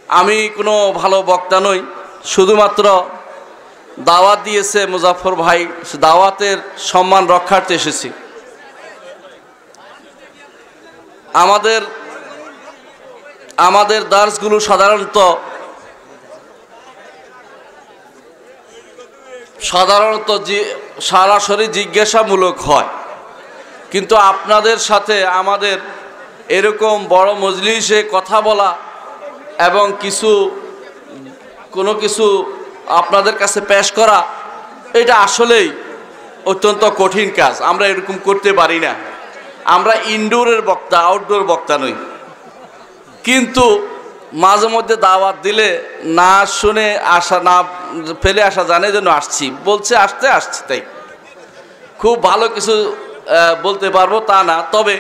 আমি কোনো ভালো বক্তা নই, শুধুমাত্র দাওয়াত দিয়েছে মুজাফফর ভাই, দাওয়াতের সম্মান রক্ষার্থে এসেছি। আমাদের দার্সগুলো সাধারণত সরাসরি জিজ্ঞাসামূলক হয়, কিন্তু আপনাদের সাথে আমাদের এরকম বড় মজলিসে কথা বলা এবং কোনো কিছু আপনাদের কাছে পেশ করা, এটা আসলেই অত্যন্ত কঠিন কাজ। আমরা এরকম করতে পারি না। আমরা ইনডোরের বক্তা, আউটডোর বক্তা নই। কিন্তু মাঝে মধ্যে দাওয়াত দিলে না শুনে আসা, না ফেলে আসা জানে যেন আসছি, বলছে আসছি, তাই খুব ভালো কিছু বলতে পারবো তা না, তবে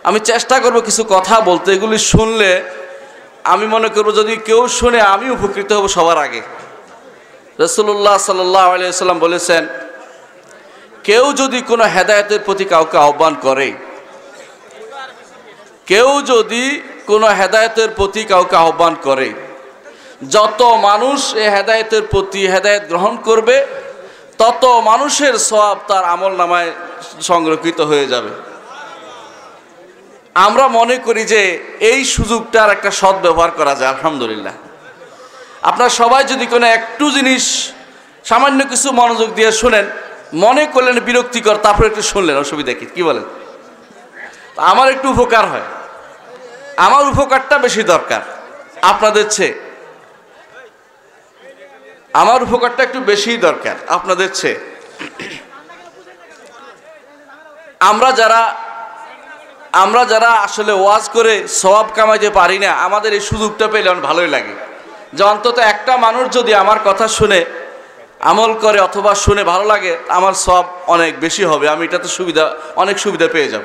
আমি চেষ্টা করব কিছু কথা বলতে। এগুলি শুনলে আমি মনে করব যদি কেউ শুনে আমি উপকৃত হব সবার আগে। রাসূলুল্লাহ সাল্লাল্লাহু আলাইহি ওয়াসাল্লাম বলেছেন, কেউ যদি কোনো হেদায়েতের প্রতি কাউকে আহ্বান করে, যত মানুষ এই হেদায়েতের প্রতি হেদায়েত গ্রহণ করবে, তত মানুষের সওয়াব তার আমলনামায় সংরক্ষিত হয়ে যাবে। আমরা মনে করি যে এই সুযোগটার একটা সদ্ব্যবহার করা যায়। আলহামদুলিল্লাহ, আপনারা সবাই যদি কোনো একটু জিনিস সামান্য কিছু মনোযোগ দিয়ে শুনেন, মনে করলেন বিরক্তিকর, তারপর একটু শুনলেন, অসুবিধা কি বলেন? আমার একটু উপকার হয়, আমার উপকারটা বেশি দরকার আপনাদের চেয়ে, আমার উপকারটা একটু বেশি দরকার আপনাদের চেয়ে। আমরা যারা আসলে ওয়াজ করে সওয়াব কামাইতে পারি না, আমাদের এই সুযোগটা পেলে আমার ভালোই লাগে যে অন্তত একটা মানুষ যদি আমার কথা শুনে আমল করে অথবা শুনে ভালো লাগে, আমার সওয়াব অনেক বেশি হবে, আমি এটাতে অনেক সুবিধা পেয়ে যাব।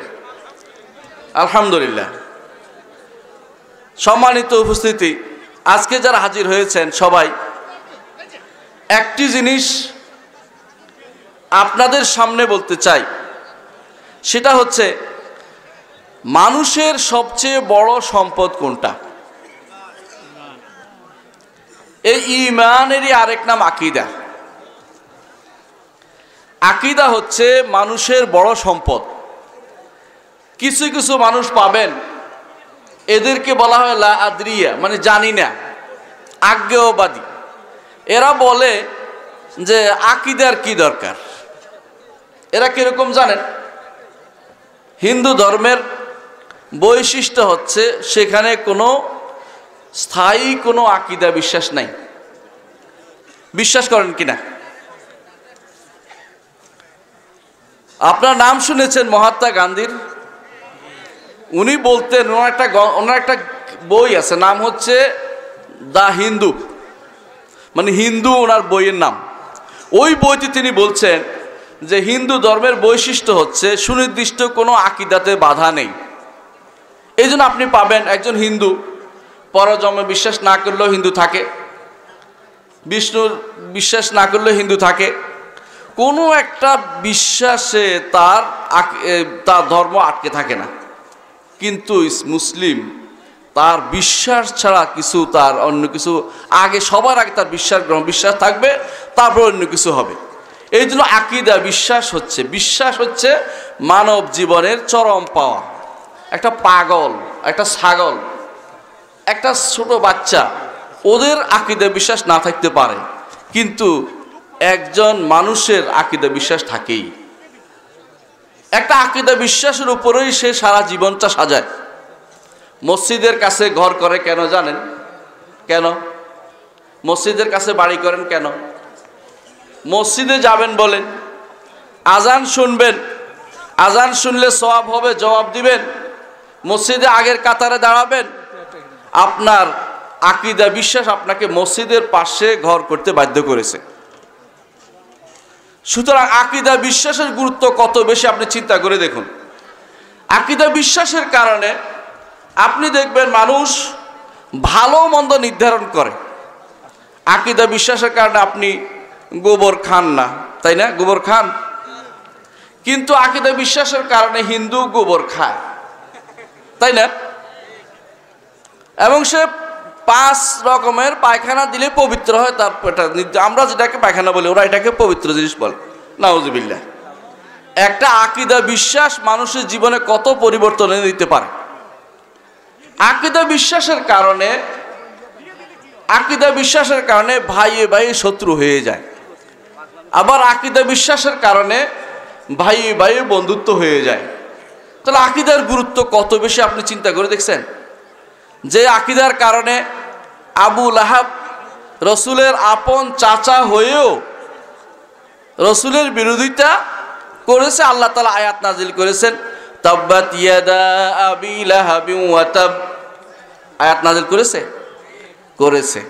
আলহামদুলিল্লাহ। সম্মানিত উপস্থিতি, আজকে যারা হাজির হয়েছেন সবাই, একটি জিনিস আপনাদের সামনে বলতে চাই, সেটা হচ্ছে মানুষের সবচেয়ে বড় সম্পদ কোনটা? এই ঈমানেরই আরেক নাম আকীদা। আকীদা হচ্ছে মানুষের বড় সম্পদ। কিছু কিছু মানুষ পাবেন, এদেরকে বলা হয় লা আদরিয়া, মানে জানি না, আজ্ঞেয়বাদী। এরা বলে যে আকীদার কি দরকার। এরা কিরকম জানেন? হিন্দু ধর্মের বৈশিষ্ট্য হচ্ছে সেখানে কোনো স্থায়ী কোনো আকীদা বিশ্বাস নাই। বিশ্বাস করেন কিনা? আপনার নাম শুনেছেন মহাত্মা গান্ধীর? উনি বলতেন, ওনার একটা বই আছে, নাম হচ্ছে দ্য হিন্দু, মানে হিন্দু ওনার বইয়ের নাম। ওই বইতে তিনি বলছেন যে হিন্দু ধর্মের বৈশিষ্ট্য হচ্ছে সুনির্দিষ্ট কোনো আকীদাতে বাধা নেই। এই জন্য আপনি পাবেন একজন হিন্দু পরজন্মে বিশ্বাস না করলেও হিন্দু থাকে, বিষ্ণুর বিশ্বাস না করলেও হিন্দু থাকে, কোনো একটা বিশ্বাসে তার ধর্ম আটকে থাকে না। কিন্তু মুসলিম তার বিশ্বাস ছাড়া তার অন্য কিছু আগে, সবার আগে তার বিশ্বাস থাকবে, তারপর অন্য কিছু হবে। এই জন্য আকীদা বিশ্বাস হচ্ছে মানব জীবনের চরম পাওয়া। একটা পাগল, একটা ছাগল, একটা ছোট বাচ্চা, ওদের আকীদা বিশ্বাস না থাকতে পারে, কিন্তু একজন মানুষের আকীদা বিশ্বাস থাকেই। একটা আকীদা বিশ্বাসের উপরেই সে সারা জীবনটা সাজায়। মসজিদের কাছে ঘর করে কেন জানেন? কেন মসজিদের কাছে বাড়ি করেন? কেন? মসজিদে যাবেন বলেন, আজান শুনবেন, আজান শুনলে সওয়াব হবে, জবাব দিবেন, মসজিদে আগের কাতারে দাঁড়াবেন। আপনার আকীদা বিশ্বাস আপনাকে মসজিদের পাশে ঘর করতে বাধ্য করেছে। সুতরাং আকীদা বিশ্বাসের গুরুত্ব কত বেশি আপনি চিন্তা করে দেখুন। আকীদা বিশ্বাসের কারণে আপনি দেখবেন মানুষ ভালো মন্দ নির্ধারণ করে। আকীদা বিশ্বাসের কারণে আপনি গোবর খান না, তাই না? গোবর খান, কিন্তু আকীদা বিশ্বাসের কারণে হিন্দু গোবর খায়, তাই না? এবং সে 5 রকমের পায়খানা দিলে পবিত্র হয়, তার আমরা যেটাকে পায়খানা বলি ওরা এটাকে পবিত্র জিনিস বলে। নাউজুবিল্লাহ। একটা আকীদা বিশ্বাস মানুষের জীবনে কত পরিবর্তন এনে দিতে পারে। আকীদা বিশ্বাসের কারণে ভাইয়ে ভাইয়ে শত্রু হয়ে যায়, আবার আকীদা বিশ্বাসের কারণে ভাইয়ে ভাইয়ে বন্ধুত্ব হয়ে যায়। তাহলে আকীদার গুরুত্ব কত বেশি আপনি চিন্তা করে দেখছেন? যে আকীদার কারণে আবু লাহাব রসুলের আপন চাচা হয়েও রসুলের বিরোধিতা করেছে, আল্লাহ তাআলা আয়াত নাজিল করেছেন তাব্বাত ইয়াদা আবি লাহাবিন ওয়া তাব, আয়াত নাজিল করেছে।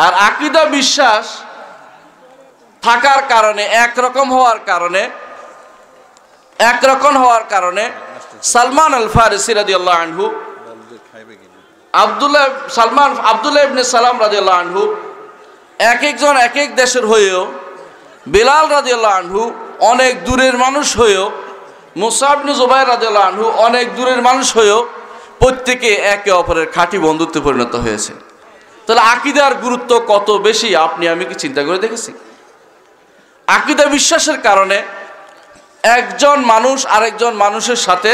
আর আকীদা বিশ্বাস থাকার কারণে একরকম হওয়ার কারণে সালমান আল ফারিসি রাদিয়াল্লাহু আনহু আব্দুল্লাহ ইবনে সালাম রাদিয়াল্লাহু আনহু এক একজন এক এক দেশের হয়েও, বেলাল রাদিয়াল্লাহু আনহু অনেক দূরের মানুষ হয়েও, মুসআব ইবনে জুবাইর রাদিয়াল্লাহু আনহু অনেক দূরের মানুষ হয়েও প্রত্যেকে একে অপরের খাঁটি বন্ধুত্বে পরিণত হয়েছে। তাহলে আকীদার গুরুত্ব কত বেশি আপনি আমি কি চিন্তা করে দেখেছি? আকীদা বিশ্বাসের কারণে একজন মানুষ আরেকজন মানুষের সাথে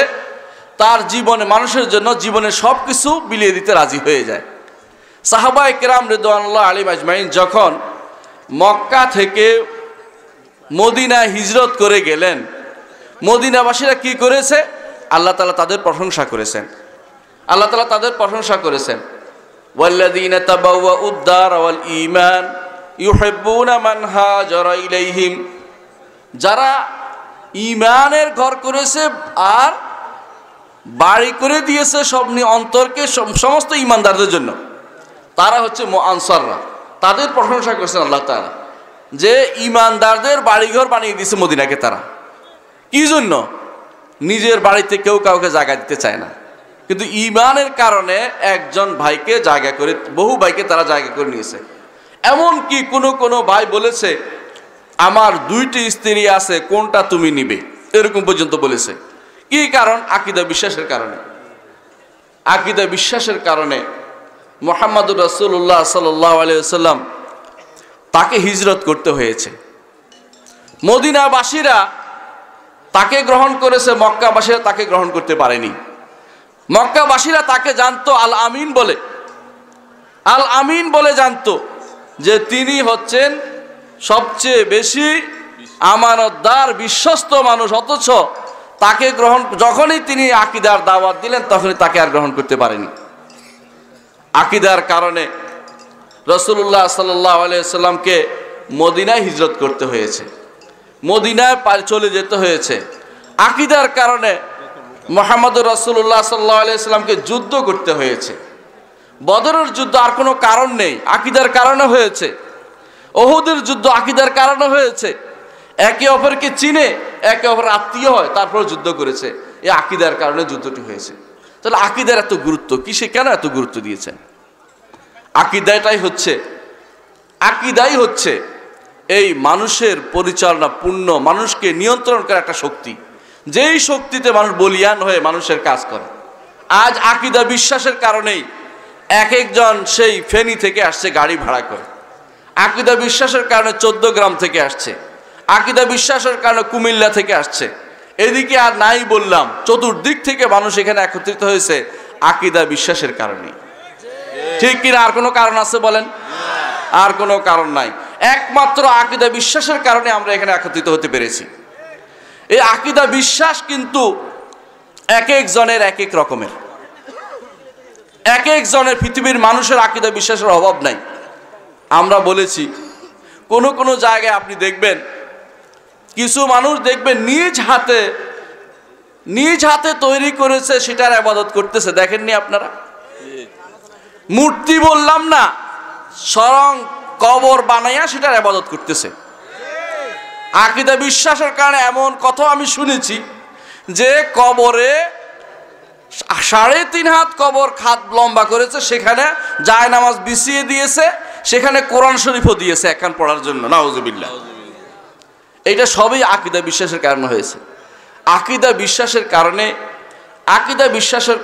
তার জীবনে, মানুষের জন্য জীবনে সব কিছু বিলিয়ে দিতে রাজি হয়ে যায়। সাহাবায়ে কেরাম রিদওয়ানুল্লাহ আলাইহিম আজমাইন যখন মক্কা থেকে মদিনায় হিজরত করে গেলেন, মদিনাবাসীরা কি করেছে? আল্লাহ তাআলা তাদের প্রশংসা করেছেন। ওয়াল্লাযীনা তাবাওয়াউদ দার ওয়াল ঈমান ইউহিব্বুনা মান হাজারা ইলাইহিম, যারা ঈমানের ঘর করেছে আর বাড়ি করে দিয়েছে সব অন্তরকে সমস্ত ঈমানদারদের জন্য, তারা হচ্ছে আনসাররা। তাদের প্রশংসা করেছেন আল্লাহ তাআলা যে ঈমানদারদের বাড়িঘর বানিয়ে দিয়েছে মদিনাকে। তারা কি জন্য? নিজের বাড়িতে কেউ কাউকে জায়গা দিতে চায় না, কিন্তু ঈমানের কারণে একজন ভাইকে জায়গা করে, বহু ভাইকে তারা জায়গা করে নিয়েছে। এমন কি কোনো ভাই বলেছে আমার 2টি স্ত্রী আছে, কোনটা তুমি নিবে, এরকম পর্যন্ত বলেছে। কি কারণ? আকীদা বিশ্বাসের কারণে মুহাম্মদুর রাসূলুল্লাহ সাল্লাল্লাহু আলাইহি ওয়াসাল্লাম তাকে হিজরত করতে হয়েছে। মদিনাবাসীরা তাকে গ্রহণ করেছে, মক্কাবাসীরা তাকে গ্রহণ করতে পারেনি। মক্কাবাসীরা তাকে জানতো আল আমিন বলে জানতো যে তিনি হচ্ছেন সবচেয়ে বেশি আমানতদার বিশ্বস্ত মানুষ, অথচ তাকে যখনই তিনি আকীদার দাওয়াত দিলেন তখনই তাকে আর গ্রহণ করতে পারেনি। আকীদার কারণে রাসূলুল্লাহ সাল্লাল্লাহু আলাইহি ওয়াসাল্লামকে মদিনায় হিজরত করতে হয়েছে, মদিনায় চলে যেতে হয়েছে। আকীদার কারণে মুহাম্মদুর রাসূলুল্লাহ সাল্লাল্লাহু আলাইহি ওয়াসাল্লামকে যুদ্ধ করতে হয়েছে। বদরের যুদ্ধ আর কোনো কারণ নেই, আকীদার কারণে হয়েছে। উহুদের যুদ্ধ আকীদার কারণে হয়েছে। একে অপরকে চিনে, একে অপরের আত্মীয় হয়, তারপর যুদ্ধ করেছে। এই আকীদার কারণে যুদ্ধটি হয়েছে। তাহলে আকীদার এত গুরুত্ব কিসে, কেন এত গুরুত্ব দিয়েছেন? আকীদাই হচ্ছে এই মানুষের পরিচালনা, পূর্ণ মানুষকে নিয়ন্ত্রণ করা একটা শক্তি, যেই শক্তিতে মানুষ বলিয়ান হয়ে মানুষের কাজ করে। আজ আকীদা বিশ্বাসের কারণেই এক একজন সেই ফেনী থেকে আসছে গাড়ি ভাড়া করে, আকীদা বিশ্বাসের কারণে 14 গ্রাম থেকে আসছে, আকীদা বিশ্বাসের কারণে কুমিল্লা থেকে আসছে। এদিকে আর নাই বললাম, চতুর্দিক থেকে মানুষ এখানে একত্রিত হয়েছে আকীদা বিশ্বাসের কারণে। ঠিক কিনা? আর কোনো কারণ আছে বলেন? আর কোনো কারণ নাই, একমাত্র আকীদা বিশ্বাসের কারণে আমরা এখানে একত্রিত হতে পেরেছি। এই আকীদা বিশ্বাস কিন্তু এক একজনের এক এক রকমের, এক একজনের, পৃথিবীর মানুষের আকীদা বিশ্বাসের অভাব নাই। আমরা বলেছি কোনো জায়গায় আপনি দেখবেন কিছু মানুষ দেখবেন নিজ হাতে তৈরি করেছে, সেটার ইবাদত করতেছে। দেখেননি আপনারা? মূর্তি বললাম না, স্বয়ং কবর বানাইয়া সেটার ইবাদত করতেছে। আকীদা বিশ্বাসের কারণে এমন কথা আমি শুনেছি যে কবরে 3.5 হাত কবর খাত লম্বা করেছে, সেখানে জায়নামাজ বিছিয়ে দিয়েছে, সেখানে কোরআন শরীফও দিয়েছে একখান পড়ার জন্য। নাউজুবিল্লাহ। এটা সবই আকীদা বিশ্বাসের কারণে হয়েছে। আকীদা বিশ্বাসের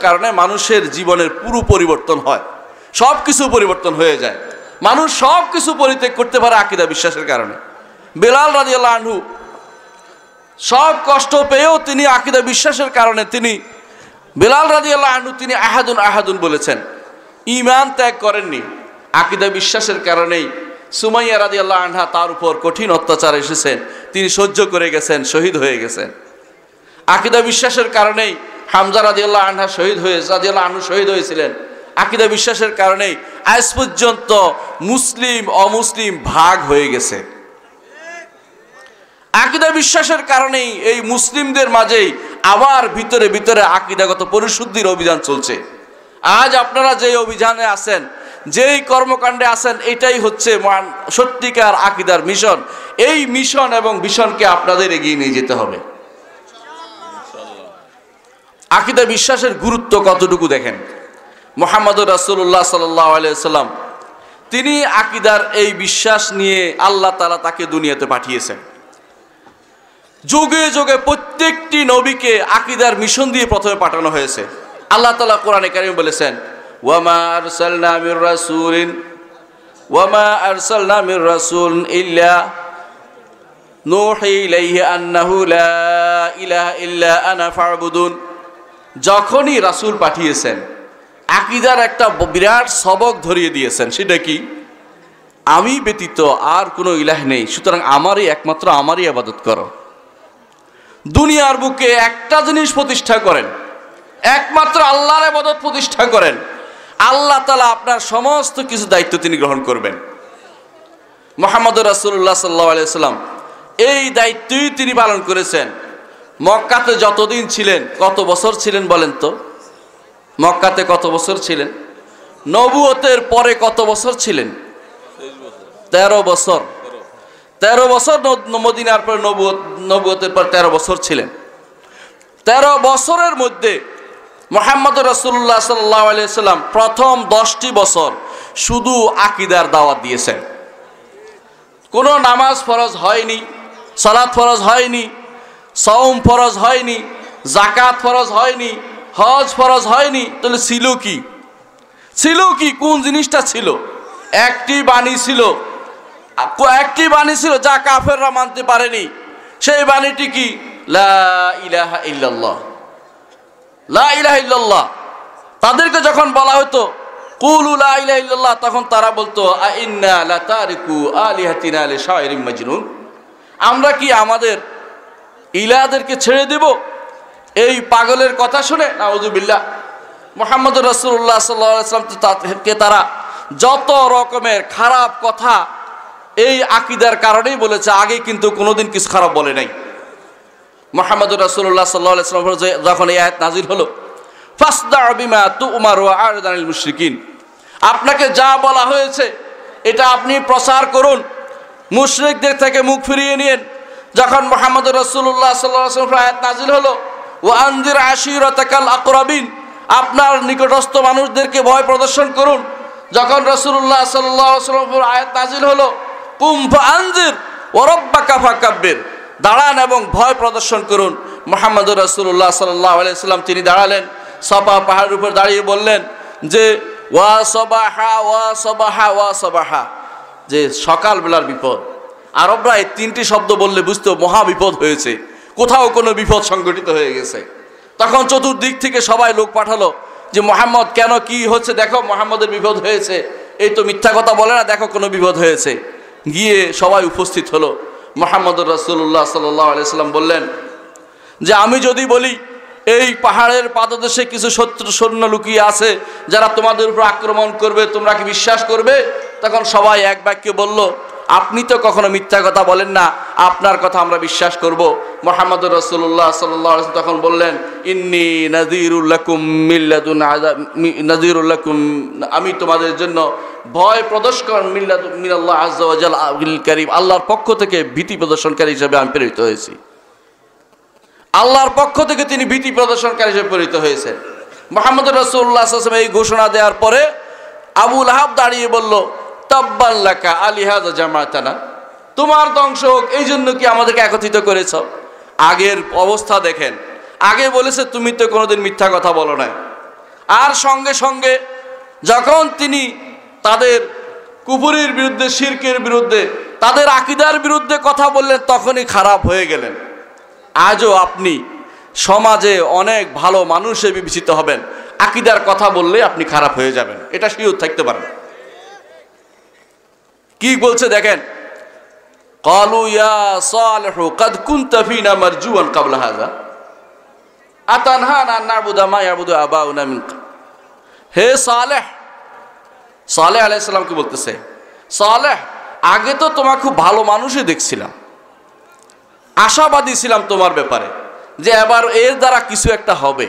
কারণে মানুষের জীবনের পুরো পরিবর্তন হয়। সব কিছু পরিবর্তন হয়ে যায়। মানুষ সব কিছু পরিত্যাগ করতে পারে আকীদা বিশ্বাসের কারণে। বেলাল রাদিয়াল্লাহু আনহু সব কষ্ট পেয়েও তিনি আকীদা বিশ্বাসের কারণে তিনি বেলাল রাদিয়াল্লাহু আনহু তিনি আহাদুন আহাদুন বলেছেন, ঈমান ত্যাগ করেননি। আকীদা বিশ্বাসের কারণেই সুমাইয়া রাদিয়াল্লাহু আনহা তার উপর কঠিন অত্যাচার এসেছেন, তিনি সহ্য করে গেছেন, শহীদ হয়ে গেছেন। আকীদা বিশ্বাসের কারণেই হামজা রাদিয়াল্লাহু আনহু শহীদ হয়েছিলেন। আকীদা বিশ্বাসের কারণেই আজ পর্যন্ত মুসলিম অমুসলিম ভাগ হয়ে গেছে। আকীদা বিশ্বাসের কারণেই এই মুসলিমদের মাঝেই আবার ভিতরে ভিতরে আকীদাগত পরিশুদ্ধির অভিযান চলছে। আজ আপনারা যেই অভিযানে আছেন, যেই কর্মকাণ্ডে আছেন, এটাই হচ্ছে সত্যিকার আকীদার মিশন। এই মিশন এবং ভিশনকে আপনাদের এগিয়ে নিয়ে যেতে হবে। আকীদা বিশ্বাসের গুরুত্ব কতটুকু দেখেন। মুহাম্মদুর রাসূলুল্লাহ সাল্লাল্লাহু আলাইহি ওয়াসাল্লাম তিনি আকীদার এই বিশ্বাস নিয়ে আল্লাহ তাআলা তাকে দুনিয়াতে পাঠিয়েছেন। যুগে যুগে প্রত্যেকটি নবীকে আকীদার মিশন দিয়ে প্রথমে পাঠানো হয়েছে। আল্লাহ তাআলা কোরআনে কারিমে বলেছেন, ওয়ামা আরসালনা মির রাসূলিন ইল্লা নূহি ইলাইহি আন্নাহু লা ইলাহা ইল্লা আনা ফা'বুদুন। যখনই রাসূল পাঠিয়েছেন আকীদার একটা বিরাট সবক ধরিয়ে দিয়েছেন। সেটা কি? আমি ব্যতীত আর কোনো ইলাহ নেই, সুতরাং একমাত্র আমারই ইবাদত করো। দুনিয়ার বুকে একটা জিনিস প্রতিষ্ঠা করেন, একমাত্র আল্লাহর ইবাদত প্রতিষ্ঠা করেন, আল্লাহ তাআলা আপনার সমস্ত কিছু দায়িত্ব তিনি গ্রহণ করবেন। মুহাম্মদুর রাসূলুল্লাহ সাল্লাল্লাহু আলাইহি ওয়াসাল্লাম এই দায়িত্বই তিনি পালন করেছেন। মক্কাতে যতদিন ছিলেন, কত বছর ছিলেন বলেন তো? মক্কাতে কত বছর ছিলেন? নবুয়তের পরে কত বছর ছিলেন? 13 বছর। 13 বছর মদিনার পর নবুয়তের পর 13 বছর ছিলেন। 13 বছরের মধ্যে মুহাম্মদুর রাসূলুল্লাহ সাল্লাল্লাহু আলাইহি ওয়াসাল্লাম প্রথম 10টি বছর শুধু আকীদার দাওয়াত দিয়েছেন। কোনো নামাজ ফরজ হয়নি, সালাত ফরজ হয়নি, সাওম ফরজ হয়নি, যাকাত ফরজ হয়নি, হজ ফরজ হয়নি। তাহলে ছিল কি? কোন জিনিসটা ছিল? একটি বাণী ছিল যা কাফেররা মানতে পারেনি। সেই বাণীটি কি? লা ইলাহা ইল্লাল্লাহ। লা ইলাহা ইল্লাল্লাহ। তাদেরকে যখন বলা হতো কুলু লা ইলাহা ইল্লাল্লাহ, তখন তারা বলতো আইন্না লাতারিকু আলিহাতিনা লিশাইরিন মাজনুন। আমরা কি আমাদের ইলাহদেরকে ছেড়ে দেব এই পাগলের কথা শুনে? নাউযুবিল্লাহ। মুহাম্মদুর রাসূলুল্লাহ সাল্লাল্লাহু আলাইহি ওয়াসাল্লামকে তারা যত রকমের খারাপ কথা এই আকীদার কারণেই বলেছে। আগে কিন্তু কোনোদিন কিছু খারাপ বলে নাই। মুহাম্মদুর রাসূলুল্লাহ সাল্লাল্লাহু আলাইহি ওয়াসাল্লাম যখন এই আয়াত নাযিল হলো, ফাসদা বিমা তু'মার ওয়া আ'রিদ আনিল মুশরিকিন, আপনাকে যা বলা হয়েছে এটা আপনি প্রচার করুন, মুশরিকদের থেকে মুখ ফিরিয়ে নিন। যখন মুহাম্মদুর রাসূলুল্লাহ সাল্লাল্লাহু আলাইহি ওয়াসাল্লাম আয়াত নাযিল হলো, ওয়া আনজির আশীরাতাকাল আকরাবিন, আপনার নিকটস্থ মানুষদেরকে ভয় প্রদর্শন করুন। যখন রাসূলুল্লাহ সাল্লাল্লাহু আলাইহি ওয়াসাল্লাম আয়াত নাযিল হলো, কুম ফাআনজির ওয়া রাব্বাকা ফাকাব্বির, দাঁড়ান এবং ভয় প্রদর্শন করুন। মুহাম্মদুর রাসূলুল্লাহ সাল্লাল্লাহু আলাইহি ওয়াসাল্লাম তিনি দাঁড়ালেন, সাফা পাহাড়ের উপর দাঁড়িয়ে বললেন যে ওয়া সাবাহা ওয়া সাবাহা ওয়া সাবাহা, যে সকালবেলার বিপদ। আরবরা এই 3টি শব্দ বললে বুঝতো মহা বিপদ হয়েছে, কোথাও কোনো বিপদ সংঘটিত হয়ে গেছে। তখন চতুর্দিক থেকে সবাই লোক পাঠালো যে মুহাম্মদ কেন, কি হচ্ছে দেখো, মুহাম্মদের বিপদ হয়েছে। এই তো মিথ্যা কথা বলে না, দেখো কোনো বিপদ হয়েছে। গিয়ে সবাই উপস্থিত হলো। মুহাম্মদুর রাসূলুল্লাহ সাল্লাল্লাহু আলাইহি ওয়াসাল্লাম বললেন যে আমি যদি বলি এই পাহাড়ের পাদদেশে কিছু শত্রু সৈন্য লুকিয়ে আছে যারা তোমাদের উপর আক্রমণ করবে, তোমরা কি বিশ্বাস করবে? তখন সবাই এক বাক্যে বলল, আপনি তো কখনো মিথ্যা কথা বলেন না, আপনার কথা আমরা বিশ্বাস করব। মুহাম্মদুর রাসূলুল্লাহ সাল্লাল্লাহু আলাইহি ওয়াসাল্লাম তখন বললেন, ইন্নী নাযীরুল লাকুম মিল্লাতুন আযাব, নাযীরুল লাকুম, আমি তোমাদের জন্য ভয় প্রদর্শন মিনাল্লাহ আযজা ওয়া জাল আল কারীম, আল্লাহর পক্ষ থেকে ভীতি প্রদর্শনকারী হিসেবে আমি প্রেরিত হয়েছি। আল্লাহর পক্ষ থেকে তিনি ভীতি প্রদর্শনকারী হিসেবে প্রেরিত হয়েছেন। মুহাম্মদুর রাসূলুল্লাহ সাল্লাল্লাহু আলাইহি ওয়াসাল্লাম এই ঘোষণা দেওয়ার পরে আবু লাহাব দাঁড়িয়ে বলল, তাব্বান লাকা আলিহাযা জামাতানা, তোমার ধ্বংস হোক, এই জন্য কি আমাদেরকে একত্রিত করেছ? আগের অবস্থা দেখেন, আগে বলেছে তুমি তো কোনোদিন মিথ্যা কথা বলো না, আর সঙ্গে সঙ্গে যখন তিনি তাদের কুফরির বিরুদ্ধে, শিরকের বিরুদ্ধে, তাদের আকীদার বিরুদ্ধে কথা বললেন, তখনই খারাপ হয়ে গেলেন। আজও আপনি সমাজে অনেক ভালো মানুষে বিবেচিত হবেন, আকীদার কথা বললে আপনি খারাপ হয়ে যাবেন, এটা শিওর থাকতে পারেন। কি বলছে দেখেন, ক্বালু ইয়া সালিহু কাদ কুনতা ফীনা মারজুয়ান ক্বাবলা হাযা আতানহানা আন না'বুদা মা ইয়াবুদু আবাউনা মিন ক্বাবল। হে সালেহ, সালেহ আলাইহিস সালাম কি বলতেছে, সালেহ আগে তো তোমার খুব ভালো মানুষই দেখছিলাম, আশাবাদী ছিলাম তোমার ব্যাপারে যে এবার এর দ্বারা কিছু একটা হবে।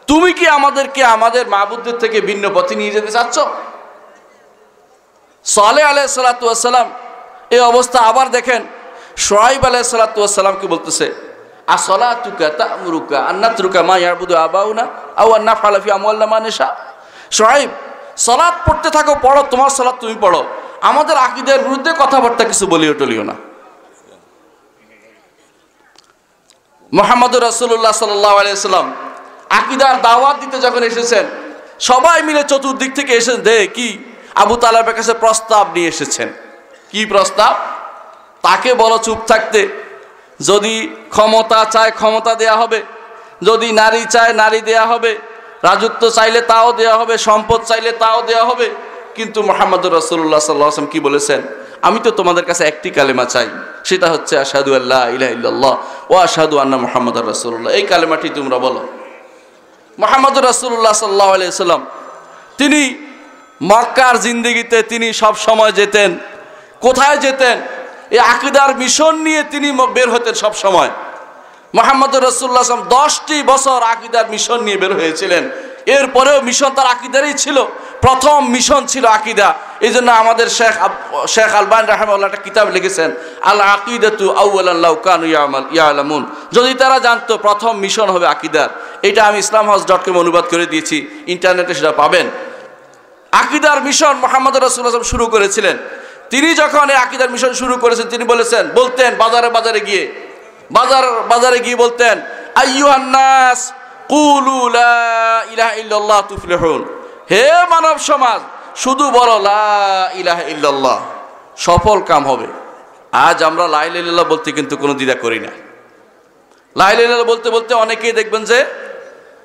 তুমি কি আমাদেরকে আমাদের মাবুদদের থেকে ভিন্ন পথে নিয়ে যেতে চাচ্ছ? সালেহ আলাইহিস সালাতু ওয়াস সালাম এই অবস্থা। আবার দেখেন শুআয়ব আলাইহিস সালাতু ওয়াস সালাম কি বলতেছে, আসসালাতুকা তা'মুরুকা আন নাতরুকা মা ইয়াবুদু আবাউনা আও আন নাফআলা ফি আমওয়ালিনা মা নাশা। শুআয়ব, সালাত পড়তে থাকো, পড়ো, তোমার সালাত তুমি পড়ো, আমাদের আকীদার বিরুদ্ধে কথাবার্তা কিছু বলিও টলিও না। মুহাম্মদুর রাসূলুল্লাহ সাল্লাল্লাহু আলাইহি ওয়াসাল্লাম আকীদার দাওয়াত দিতে যখন এসেছেন, সবাই মিলে চতুর্দিক থেকে এসে কি আবু তালেবের কাছে প্রস্তাব নিয়ে এসেছেন। কি প্রস্তাব? তাকে বলো চুপ থাকতে, যদি ক্ষমতা চায় ক্ষমতা দেয়া হবে, যদি নারী চায় নারী দেয়া হবে, রাজত্ব চাইলে তাও দেয়া হবে, সম্পদ চাইলে তাও দেয়া হবে। কিন্তু মুহাম্মদুর রাসূলুল্লাহ সাল্লাল্লাহু আলাইহি ওয়াসাল্লাম কি বলেছেন, আমি তো তোমাদের কাছে একটি কালেমা চাই, সেটা হচ্ছে আশহাদু আল্লা ইলাহা ইল্লাল্লাহ ওয়া আশহাদু আন্না মুহাম্মাদার রাসূলুল্লাহ। এই কালেমাটি তোমরা বলো। মুহাম্মদুর রাসূলুল্লাহ সাল্লাল্লাহু আলাইহি ওয়াসাল্লাম তিনি মক্কার জিন্দেগিতে তিনি সব সময় যেতেন, কোথায় যেতেন? এই আকীদার মিশন নিয়ে তিনি বের হতেন সব সময়। মুহাম্মদুর রাসূলুল্লাহ সাল্লাল্লাহু আলাইহি ওয়াসাল্লাম 10টি বছর আকীদার মিশন নিয়ে বের হয়েছিলেন। এরপরেও মিশন তার আকীদারই ছিল, প্রথম মিশন ছিল আকীদা। এই জন্য আমাদের শেখ আলবানী রাহিমাহুল্লাহ একটা কিতাব লিখেছেন, আল আকিদাতু আউওয়ালান লাউ কানু ইয়ালামুন। যদি তারা জানতো প্রথম মিশন হবে আকীদার। এটা আমি islamhouse.com অনুবাদ করে দিয়েছি, ইন্টারনেটে সেটা পাবেন। আকীদার মিশন মুহাম্মদুর রাসূলুল্লাহ সাল্লাল্লাহু আলাইহি ওয়াসাল্লাম শুরু করেছিলেন। তিনি যখন এই আকীদার মিশন শুরু করেছেন, তিনি বলতেন বাজারে গিয়ে বলতেন, আইয়ুহান নাস কুলু লা ইলাহা ইল্লাল্লাহ তুফলিহুন। হে মানব সমাজ, শুধু বলো লা ইলাহা ইল্লাল্লাহ, সফল কাম হবে। আজ আমরা লা ইলাহা ইল্লাল্লাহ বলতে কিন্তু কোনো দ্বিধা করি না। লা ইলাহা ইল্লাল্লাহ বলতে বলতে অনেকেই দেখবেন যে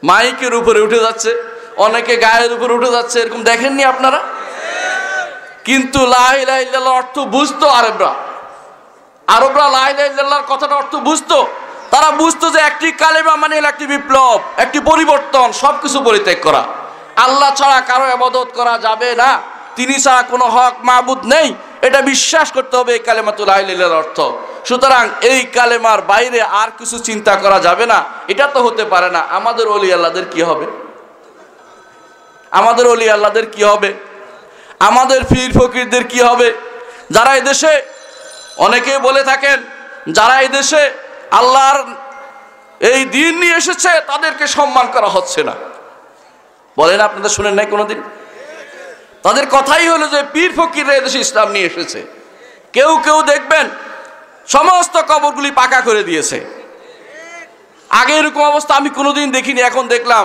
মাইকের উপরে উঠে যাচ্ছে, অনেকে গায়ের উপরে উঠে যাচ্ছে, এরকম দেখেননি আপনারা? কিন্তু লা ইলাহা ইল্লাল্লাহ অর্থ বুঝতো আরবরা লা ইলাহা ইল্লাল্লাহর কথাটা অর্থ বুঝতো। তারা বুঝতো যে একটি কালেমা মানে একটি বিপ্লব, একটি পরিবর্তন, সবকিছু পরিত্যাগ করা। আল্লাহ ছাড়া কারো ইবাদত করা যাবে না, তিনি ছাড়া কোনো হক মাবুদ নেই, এটা বিশ্বাস করতে হবে এই কালেমাতুল লা ইলাহা ইল্লাল্লাহর অর্থ। সুতরাং এই কালেমার বাইরে আর কিছু চিন্তা করা যাবে না, এটা তো হতে পারে না। আমাদের ওলি আল্লাহদের কি হবে? আমাদের ওলি আল্লাহদের কি হবে? আমাদের পীর ফকিরদের কি হবে? যারা এই দেশে, অনেকেই বলে থাকেন, যারা এই দেশে আল্লাহর এই দিন নিয়ে এসেছে তাদেরকে সম্মান করা হচ্ছে না। বলেন, আপনাদের শুনেন নাই কোনোদিন? তাদের কথাই হলো যে পীর ফকিররা এই দেশে ইসলাম নিয়ে এসেছে। কেউ কেউ দেখবেন সমস্ত কবরগুলি পাকা করে দিয়েছে। আগে এরকম অবস্থা আমি কোনোদিন দেখিনি, এখন দেখলাম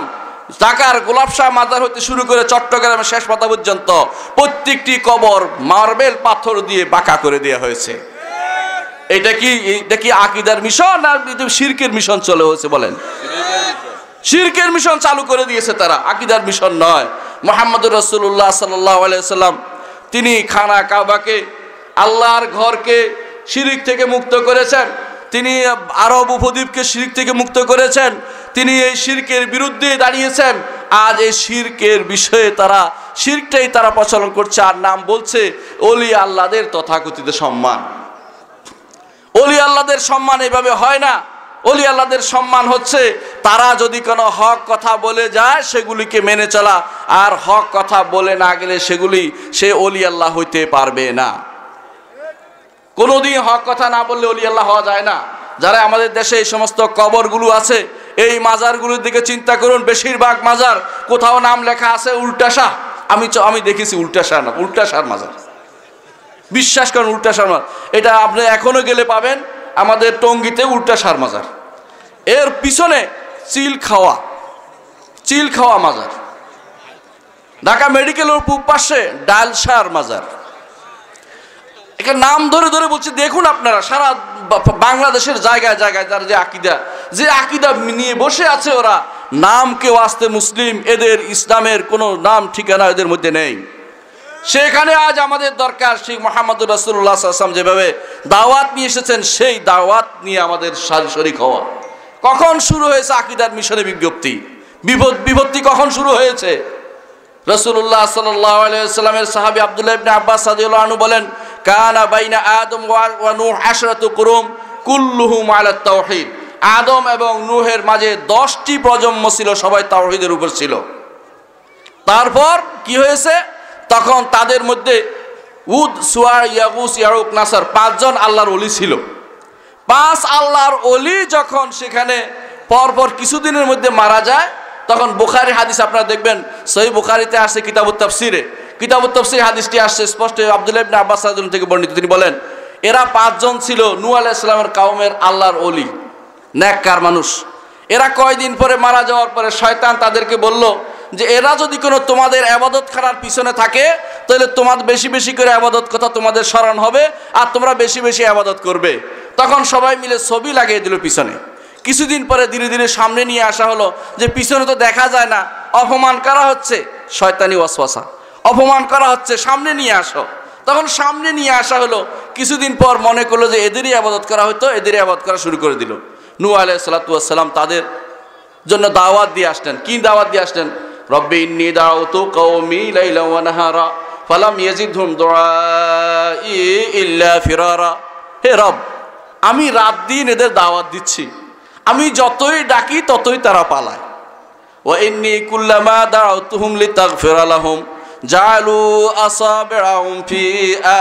ঢাকার গোলাপ শাহ মাজার হতে শুরু করে চট্টগ্রামের শেষ মাথা পর্যন্ত প্রত্যেকটি কবর মার্বেল পাথর দিয়ে পাকা করে দেওয়া হয়েছে। এটা কি আকীদার মিশন না শিরকের মিশন চলে হয়েছে? বলেন, শিরকের মিশন চালু করে দিয়েছে তারা, আকীদার মিশন নয়। মুহাম্মদুর রাসূলুল্লাহ সাল্লাল্লাহু আলাইহি ওয়াসাল্লাম তিনি খানা কাবাকে, আল্লাহর ঘরকে শিরক থেকে মুক্ত করেছেন। তিনি আরব উপদ্বীপকে শিরক থেকে মুক্ত করেছেন। তিনি এই শিরকের বিরুদ্ধে দাঁড়িয়েছেন। আজ এই শিরকের বিষয়ে শিরকটাই তারা প্রচলন করছে, আর নাম বলছে ওলি আল্লাহদের তথাকথিত সম্মান। ওলি আল্লাহদের সম্মান এইভাবে হয় না। ওলি আল্লাহদের সম্মান হচ্ছে তারা যদি কোনো হক কথা বলে যায় সেগুলিকে মেনে চলা, আর হক কথা বলে না গেলে সে ওলি আল্লাহ হইতে পারবে না। কোনোদিন হক কথা না বললে ওলি আল্লাহ হওয়া যায় না। যারা আমাদের দেশে এই সমস্ত কবরগুলো আছে, এই মাজারগুলোর দিকে চিন্তা করুন, বেশিরভাগ মাজার কোথাও নাম লেখা আছে উল্টা শাহ। আমি দেখেছি উল্টা শাহ না, উল্টা শাহ মাজার। বিশ্বাস করেন, উল্টা শাহ মাজার এটা আপনি এখনো গেলে পাবেন আমাদের টঙ্গীতে উল্টা শাহ মাজার। এর পিছনে চিল খাওয়া মাজার। ঢাকা মেডিকেলের পূব পাশে ডালসার মাজার। এখানে নাম ধরে ধরে বলছি, দেখুন আপনারা সারা বাংলাদেশের জায়গায় জায়গায় তার যে আকিদা নিয়ে বসে আছে, ওরা নাম কেউ আসতে মুসলিম, এদের ইসলামের কোনো নাম ঠিকানা এদের মধ্যে নেই। সেখানে আজ আমাদের দরকার শেখ মুহাম্মদুর রাসূলুল্লাহ সাল্লাল্লাহু আলাইহি ওয়াসাল্লাম যেভাবে দাওয়াত নিয়ে এসেছেন, সেই দাওয়াত নিয়ে আমাদের শরীক হওয়া। কখন শুরু হয়েছে আকিদার মিশনে বিভক্তি কখন শুরু হয়েছে? রাসূলুল্লাহ সাল্লাল্লাহু আলাইহি ওয়াসাল্লামের সাহাবী আব্দুল্লাহ ইবনে আব্বাস রাদিয়াল্লাহু আনহু বলেন, কানা বাইনা আদম ওয়া নূহ 10 কুরুম কুল্লুহুম আলা তাওহীদ। আদম এবং নূহের মাঝে 10টি প্রজন্ম ছিল, সবাই তাওহীদের উপর ছিল। তারপর কি হয়েছে? তখন তাদের মধ্যে উদ, সুয়া, ইয়াগুস, ইয়াউক, নাসর 5 জন আল্লাহর ওলি ছিল। 5 আল্লাহর ওলি যখন সেখানে পরপর কিছুদিনের মধ্যে মারা যায়, তখন বুখারী হাদিস আপনারা দেখবেন, সহিহ বুখারীতে আসছে কিতাবুত তাফসিরে, কিতাবুত তাফসির হাদিসটি আসছে স্পষ্ট, আব্দুল্লাহ ইবনে আব্বাস রাদিয়াল্লাহু থেকে বর্ণিত। তিনি বলেন, এরা 5 জন ছিল নূহ আলাইহিস সালামের কওমের আল্লাহর ওলি, নেককার মানুষ। এরা কয়দিন পরে মারা যাওয়ার পরে শয়তান তাদেরকে বলল যে এরা যদি কোনো তোমাদের ইবাদত খানার পিছনে থাকে, তাহলে তোমাদের বেশি বেশি করে ইবাদত কথা তোমাদের স্মরণ হবে, আর তোমরা বেশি বেশি ইবাদত করবে। তখন সবাই মিলে ছবি লাগিয়ে দিল পিছনে। কিছুদিন পরে ধীরে ধীরে সামনে নিয়ে আসা হলো যে পিছনে তো দেখা যায় না, অপমান করা হচ্ছে, শয়তানি ওয়াসওয়াসা, অপমান করা হচ্ছে, সামনে নিয়ে আসো। তখন সামনে নিয়ে আসা হলো। কিছুদিন পর মনে করলো যে এদেরই ইবাদত করা হতো, এদেরই ইবাদত করা শুরু করে দিল। নূহ আলাইহিস সালাতু ওয়াস সালাম তাদের জন্য দাওয়াত দিয়ে আসলেন। কি দাওয়াত দিয়ে আসলেন? রব্বি ইন্নী দাউতু কওমি লাইলা ওয়া নাহারা ফালাম ইয়াজিদহুম দুআই ইল্লা ফিরারা। হে রব, আমি রাত দিন এদের দাওয়াত দিচ্ছি, আমি যতই ডাকি ততই তারা পালায়। ওয়া ইন্নী কুল্লামা দাউতুহুম লিতাগফিরা লাহুম জাআলু আসাবি'আহুম ফি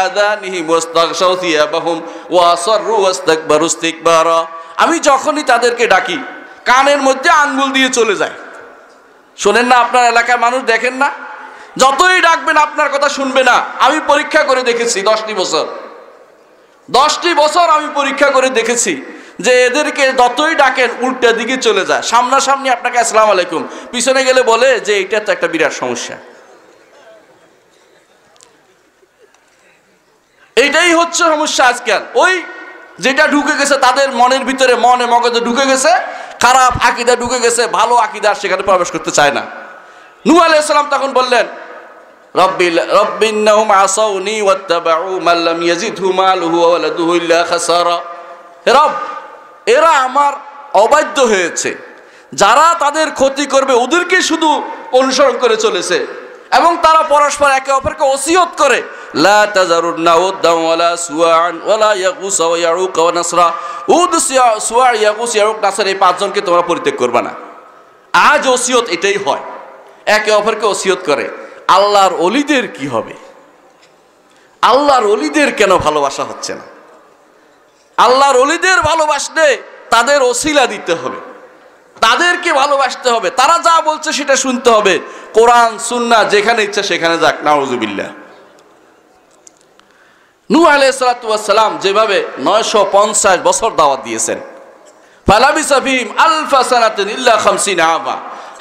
আযানিহিম ওয়াস্তাগশাউ থিয়াবাহুম ওয়া আসররু ওয়াস্তাকবারু ইসতিকবারা। আমি যখনই তাদেরকে ডাকি, কানের মধ্যে আঙ্গুল দিয়ে চলে যায়। শোনেন না আপনার এলাকার মানুষ, দেখেন না, যতই ডাকবেন আপনার কথা শুনবে না। আমি পরীক্ষা করে দেখেছি 10টি বছর আমি পরীক্ষা করে দেখেছি যে এদেরকে যতই ডাকেন উল্টা দিকে চলে যায়। সামনাসামনি আপনাকে আসসালামু আলাইকুম, পিছনে গেলে বলে যে এটা তো একটা বিরাট সমস্যা। এইটাই হচ্ছে সমস্যা আজকাল। ওই যেটা ঢুকে গেছে তাদের মনের ভিতরে, মনে মগজে ঢুকে গেছে, খারাপ আকীদা ঢুকে গেছে, ভালো আকীদা সেখানে প্রবেশ করতে চায় না। নূহ আলাইহিস সালাম তখন বললেন, রব্বিন্নাহুম আসাউনি ওয়াত্তাবাউ মান লাম ইয়াজিদহু মালুহু ওয়া ওয়ালাদুহু ইল্লা খাসারা। হে রব, এরা আমার অবাধ্য হয়েছে, যারা তাদের ক্ষতি করবে ওদেরকে শুধু অনুসরণ করে চলেছে, এবং তারা পরস্পর একে অপরকে ওসিয়ত করে, লা তাজারুন্না উদ্দাম ওয়ালা সুআন ওয়ালা ইয়াগুস ওয়া ইয়াউক ওয়া নাসরা। উদ, সুআ, ইয়াগুস, ইয়াউক, নাসর এই 5 জনকে তোমরা পরিত্যাগ করবে না। আজ ওসিয়ত এটাই হয়, একে অপরকে ওসিয়ত করে। আল্লাহর ওলিদের কি হবে? আল্লাহর ওলিদের কেন ভালোবাসা হচ্ছে না? আল্লাহর ওলিদের ভালোবাসলে তাদের ওসিলা দিতে হবে, তাদেরকে ভালোবাসতে হবে, তারা যা বলছে সেটা শুনতে হবে। কোরআন সুন্নাহ যেখানে ইচ্ছা সেখানে যাক, নাউযুবিল্লাহ। নূহ আলাইহিস সালাতু ওয়াস সালাম যেভাবে 950 বছর দাওয়াত দিয়েছেন, ফালাবিসা ফীহিম আলফা সানাতিন ইল্লা 50 আমা,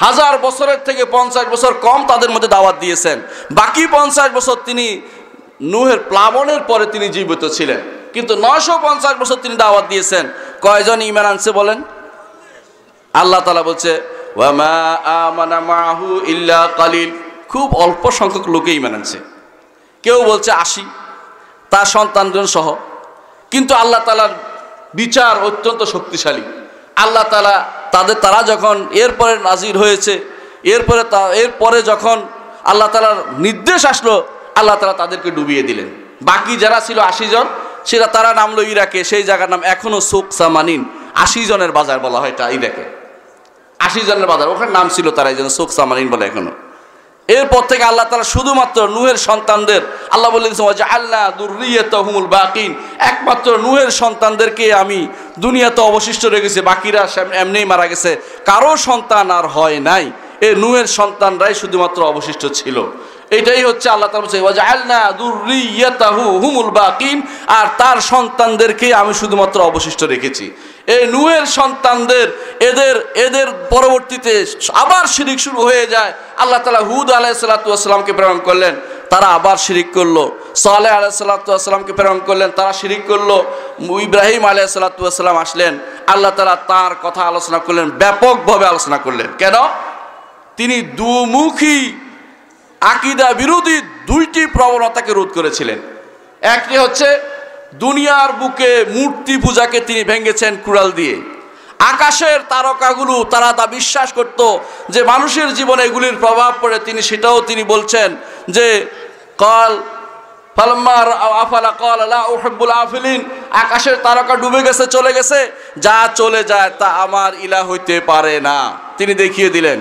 1000 বছরের থেকে 50 বছর কম তাদের মধ্যে দাওয়াত দিয়েছেন। বাকি 50 বছর তিনি নূহের প্লাবনের পরে তিনি জীবিত ছিলেন, কিন্তু 950 বছর তিনি দাওয়াত দিয়েছেন। কয়জন ঈমান আনছে বলেন? আল্লাহ তাআলা বলছে, ওয়া মা আমানা মাহু ইল্লা কালিল, খুব অল্প সংখ্যক লোকে ঈমান আনছে। কেউ বলছে 80, তার সন্তানগণ সহ। কিন্তু আল্লাহ তাআলার বিচার অত্যন্ত শক্তিশালী। আল্লাহ তাআলা তারা যখন এরপরে নাজির হয়েছে, এরপরে যখন আল্লাহ তাআলার নির্দেশ আসলো, আল্লাহ তাআলা তাদেরকে ডুবিয়ে দিলেন। বাকি যারা ছিল 80 জন, তারা নামলো ইরাকে, সেই জায়গার নাম এখনো সুক সামানিন, 80 জনের বাজার বলা হয় এটা ইরাকে, 80 জনের বাজার, ওখানে নাম ছিল তারা, এই জন্য সুক সামানিন বলে এখনো। এরপর থেকে আল্লাহ তাআলা শুধুমাত্র নূহের সন্তানদের, আল্লাহ বলে দিয়েছেন ওয়াজআলনা যুররিয়াতাহুমুল বাকিন, একমাত্র নূহের সন্তানদেরকে আমি দুনিয়াতে অবশিষ্ট রেখেছি, বাকিরা এমনিই মারা গেছে, কারো সন্তান আর হয় নাই। এই নূহের সন্তানরাই শুধুমাত্র অবশিষ্ট ছিল। এটাই হচ্ছে আল্লাহ তাআলা বলছে ওয়াজআলনা যুররিয়াতাহুমুল বাকিন, আর তার সন্তানদেরকে আমি শুধুমাত্র অবশিষ্ট রেখেছি। এই নূহের সন্তানদের এদের পরবর্তীতে আবার শিরিক শুরু হয়ে যায়। আল্লাহ তাআলা হুদ আলাইহিস সালাতু ওয়াস সালামকে প্রেরণ করলেন, তারা আবার শিরিক করলো। সালেহ আলাইহিস সালাতু ওয়াস সালামকে প্রেরণ করলেন, তারা শিরিক করলো। ইব্রাহিম আলাইহিস সালাতু ওয়াস সালাম আসলেন, আল্লাহ তাআলা তার কথা আলোচনা করলেন, ব্যাপকভাবে আলোচনা করলেন। কেন? তিনি দুমুখী আকীদা বিরোধী দুইটি প্রবণতাকে রোধ করেছিলেন। একটি হচ্ছে দুনিয়ার বুকে মূর্তি পূজাকে তিনি ভেঙেছেন কুড়াল দিয়ে। আকাশের তারকাগুলো তারা তা বিশ্বাস করত যে মানুষের জীবনে এগুলির প্রভাব পড়ে, সেটাও তিনি বলছেন যে কল ফালাম্মার আফালা কল লা উহিব্বুল আফিলিন, আকাশের তারকা ডুবে গেছে, চলে গেছে, যা চলে যায় তা আমার ইলাহ হইতে পারে না, তিনি দেখিয়ে দিলেন।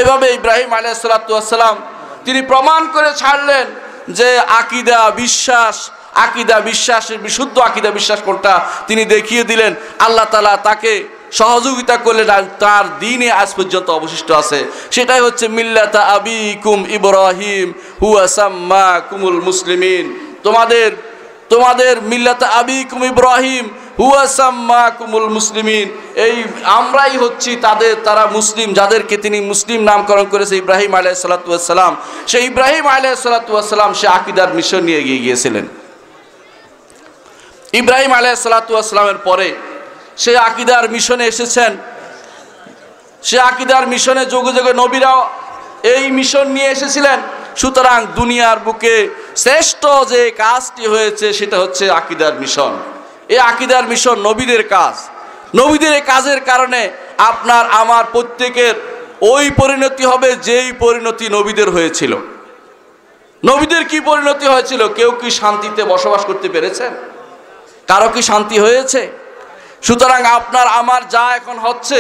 এভাবে ইব্রাহিম আলাইহিস সালাতু ওয়াস সালাম তিনি প্রমাণ করে ছাড়লেন যে আকীদা বিশ্বাসের বিশুদ্ধ আকীদা বিশ্বাস কোনটা তিনি দেখিয়ে দিলেন। আল্লাহ তাআলা তাকে সহযোগিতা করলেন, তার দ্বীনে আজ পর্যন্ত অবশিষ্ট আছে। সেটাই হচ্ছে মিল্লাতা আবিকুম ইব্রাহিম হুয়া সাম্মাকুমুল মুসলিমিন। তোমাদের মিল্লাতা আবিকুম ইব্রাহিম হুয়া সাম্মাকুমুল মুসলিমিন, এই আমরাই হচ্ছি তারা মুসলিম, যাদেরকে তিনি মুসলিম নামকরণ করেছে ইব্রাহিম আলাইহিস সালাতু ওয়াস সালাম। সেই ইব্রাহিম আলাইহিস সালাতু ওয়াস সালাম সে আকীদার মিশন নিয়ে এগিয়ে গিয়েছিলেন। ইব্রাহিম আলাইহিস সালাতু ওয়াস সালামের পরে সে আকীদার মিশনে এসেছেন। সে আকীদার মিশনে যুগে যুগে নবীরাও এই মিশন নিয়ে এসেছিলেন। সুতরাং দুনিয়ার বুকে শ্রেষ্ঠ যে কাজটি হয়েছে সেটা হচ্ছে আকীদার মিশন। এই আকীদার মিশন নবীদের কাজ। নবীদের এই কাজের কারণে আপনার আমার প্রত্যেকের ওই পরিণতি হবে যেই পরিণতি নবীদের হয়েছিল। নবীদের কি পরিণতি হয়েছিল? কেউ কি শান্তিতে বসবাস করতে পেরেছেন? কারো কি শান্তি হয়েছে? সুতরাং আপনার আমার যা এখন হচ্ছে,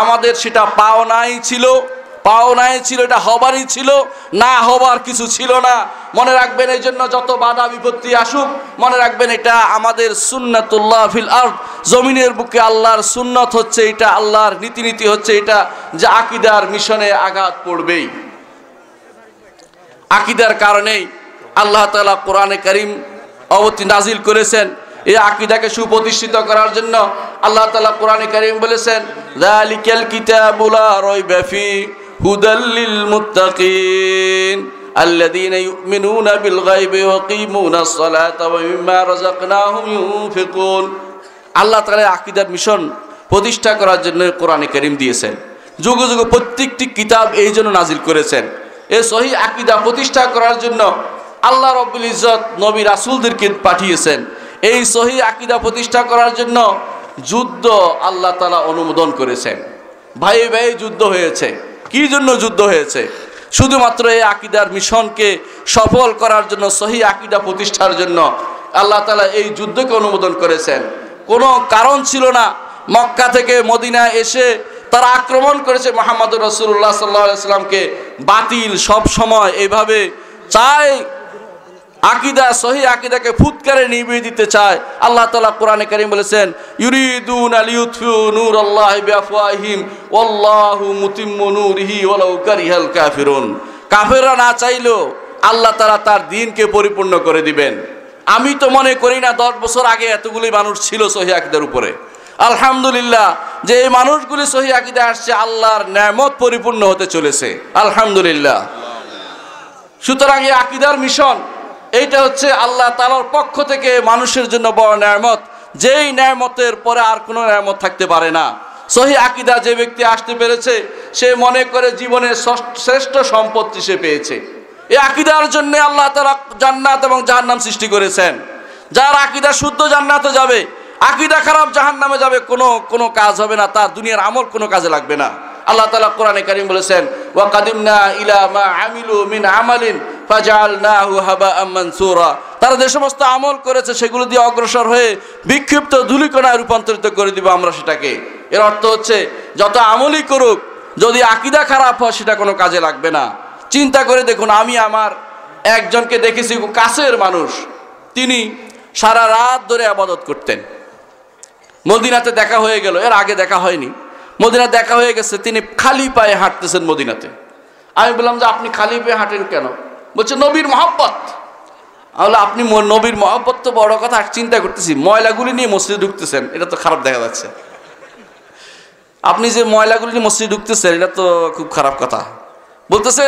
আমাদের সেটা পাওনাই ছিল, এটা হবারই ছিল, না হবার কিছু ছিল না। মনে রাখবেন, এই জন্য যত বাধা বিপত্তি আসুক, মনে রাখবেন এটা আমাদের সুন্নাতুল্লাহ ফিল আরদ, জমিনের বুকে আল্লাহর সুন্নত হচ্ছে এটা, আল্লাহর নীতি হচ্ছে এটা, যে আকীদার মিশনে আঘাত পড়বেই। আকীদার কারণেই আল্লাহ তাআলা কোরআনে কারীম নাজিল করেছেন। এই আকীদাকে সুপ্রতিষ্ঠিত করার জন্য আল্লাহ তাআলা কোরআনে কারীম বলেছেন, যালিকাল কিতাবু লা রাইবা ফি হুদাল লিল মুত্তাকিন আল্লাযীনা ইউমিনুনা বিল গায়বি ওয়া ইয়াকিমুনাস সালাতা ওয়া মিম্মা রাযাকনাহুম ইউনফিকুন। আল্লাহ তাআলা আকীদার মিশন প্রতিষ্ঠা করার জন্য কোরআনে কারীম দিয়েছেন। যুগে যুগে প্রত্যেকটি কিতাব এই জন্য নাজিল করেছেন। এই সহিহ আকীদা প্রতিষ্ঠা করার জন্য আল্লাহ রাব্বুল ইজ্জত নবী রাসূলদেরকে পাঠিয়েছেন। এই সহিহ আকীদা প্রতিষ্ঠা করার জন্য যুদ্ধ আল্লাহ তাআলা অনুমোদন করেছেন। ভাই যুদ্ধ হয়েছে। কি জন্য যুদ্ধ হয়েছে? শুধুমাত্র এই আকীদার মিশনকে সফল করার জন্য, সহিহ আকীদা প্রতিষ্ঠার জন্য আল্লাহ তাআলা এই যুদ্ধকে অনুমোদন করেছেন। কোনো কারণ ছিল না। মক্কা থেকে মদিনায় এসে তারা আক্রমণ করেছে মুহাম্মদুর রাসূলুল্লাহ সাল্লাল্লাহু আলাইহি ওয়াসাল্লামকে। বাতিল সব সময় এইভাবে চায়, আকীদা সহিহ আকীদাকে ফুৎকারে নিভিয়ে দিতে চায়। আল্লাহ তাআলা কোরআনে কারীম বলেছেন, ইউরিদুনা লিইউতফিউ নূরাল্লাহি বিআফওয়াহিহিম ওয়াল্লাহু মুতিম্মু নূরিহি ওয়ালাউ কারিহাল কাফিরুন। কাফেররা না চাইলেও আল্লাহ তাআলা তার দ্বীনকে পরিপূর্ণ করে দিবেন। আমি তো মনে করি না 10 বছর আগে এতগুলি মানুষ ছিল সহিহ আকীদার উপরে। আলহামদুলিল্লাহ, যে এই মানুষগুলি সহিহ আকীদা আসছে, আল্লাহর নেয়ামত পরিপূর্ণ হতে চলেছে, আলহামদুলিল্লাহ। সুতরাং এই আকীদার মিশন, এইটা হচ্ছে আল্লাহ তাআলার পক্ষ থেকে মানুষের জন্য বড় নেয়ামত, যেই নেয়ামতের পরে আর কোনো নেয়ামত থাকতে পারে না। সহিহ আকীদা যে ব্যক্তি আসতে পেরেছে, সে মনে করে জীবনের শ্রেষ্ঠ সম্পত্তি সে পেয়েছে। এই আকীদার জন্য আল্লাহ তাআলা জান্নাত এবং জাহান্নাম সৃষ্টি করেছেন। যার আকীদা শুদ্ধ জান্নাতে যাবে, আকীদা খারাপ জাহান্নামে যাবে, কোনো কাজ হবে না, তার দুনিয়ার আমল কোনো কাজে লাগবে না। আল্লাহ তাআলা কোরআনে কারীম বলেছেন, ওয়া কাদিমনা ইলা মা আমিলু মিন আমালিন ফাজআলনাহু হাবাআম মানসুরা। তারা যে সমস্ত আমল করেছে সেগুলো দিয়ে অগ্রসর হয়ে বিক্ষিপ্ত ধুলিকণায় রূপান্তরিত করে দিব আমরা সেটাকে। এর অর্থ হচ্ছে যত আমলই করুক, যদি আকীদা খারাপ হয় সেটা কোনো কাজে লাগবে না। চিন্তা করে দেখুন, আমি আমার একজনকে দেখেছি, কাছের মানুষ, তিনি সারা রাত ধরে ইবাদত করতেন। মদিনাতে দেখা হয়ে গেল, এর আগে দেখা হয়নি, মদিনাতে দেখা হয়ে গেছে, তিনি খালি পায়ে হাঁটতেছেন মদিনাতে। আমি বললাম যে আপনি খালি পায়ে হাঁটেন কেন? বলছে নবীর মহব্বত। তাহলে আপনি নবীর মহব্বত তো বড় কথা, চিন্তা করতেছি, ময়লাগুলি নিয়ে মসজিদে ঢুকতেছেন, এটা তো খারাপ দেখা যাচ্ছে। আপনি যে ময়লাগুলি নিয়ে মসজিদে ঢুকতেছেন, এটা তো খুব খারাপ কথা। বলতেছে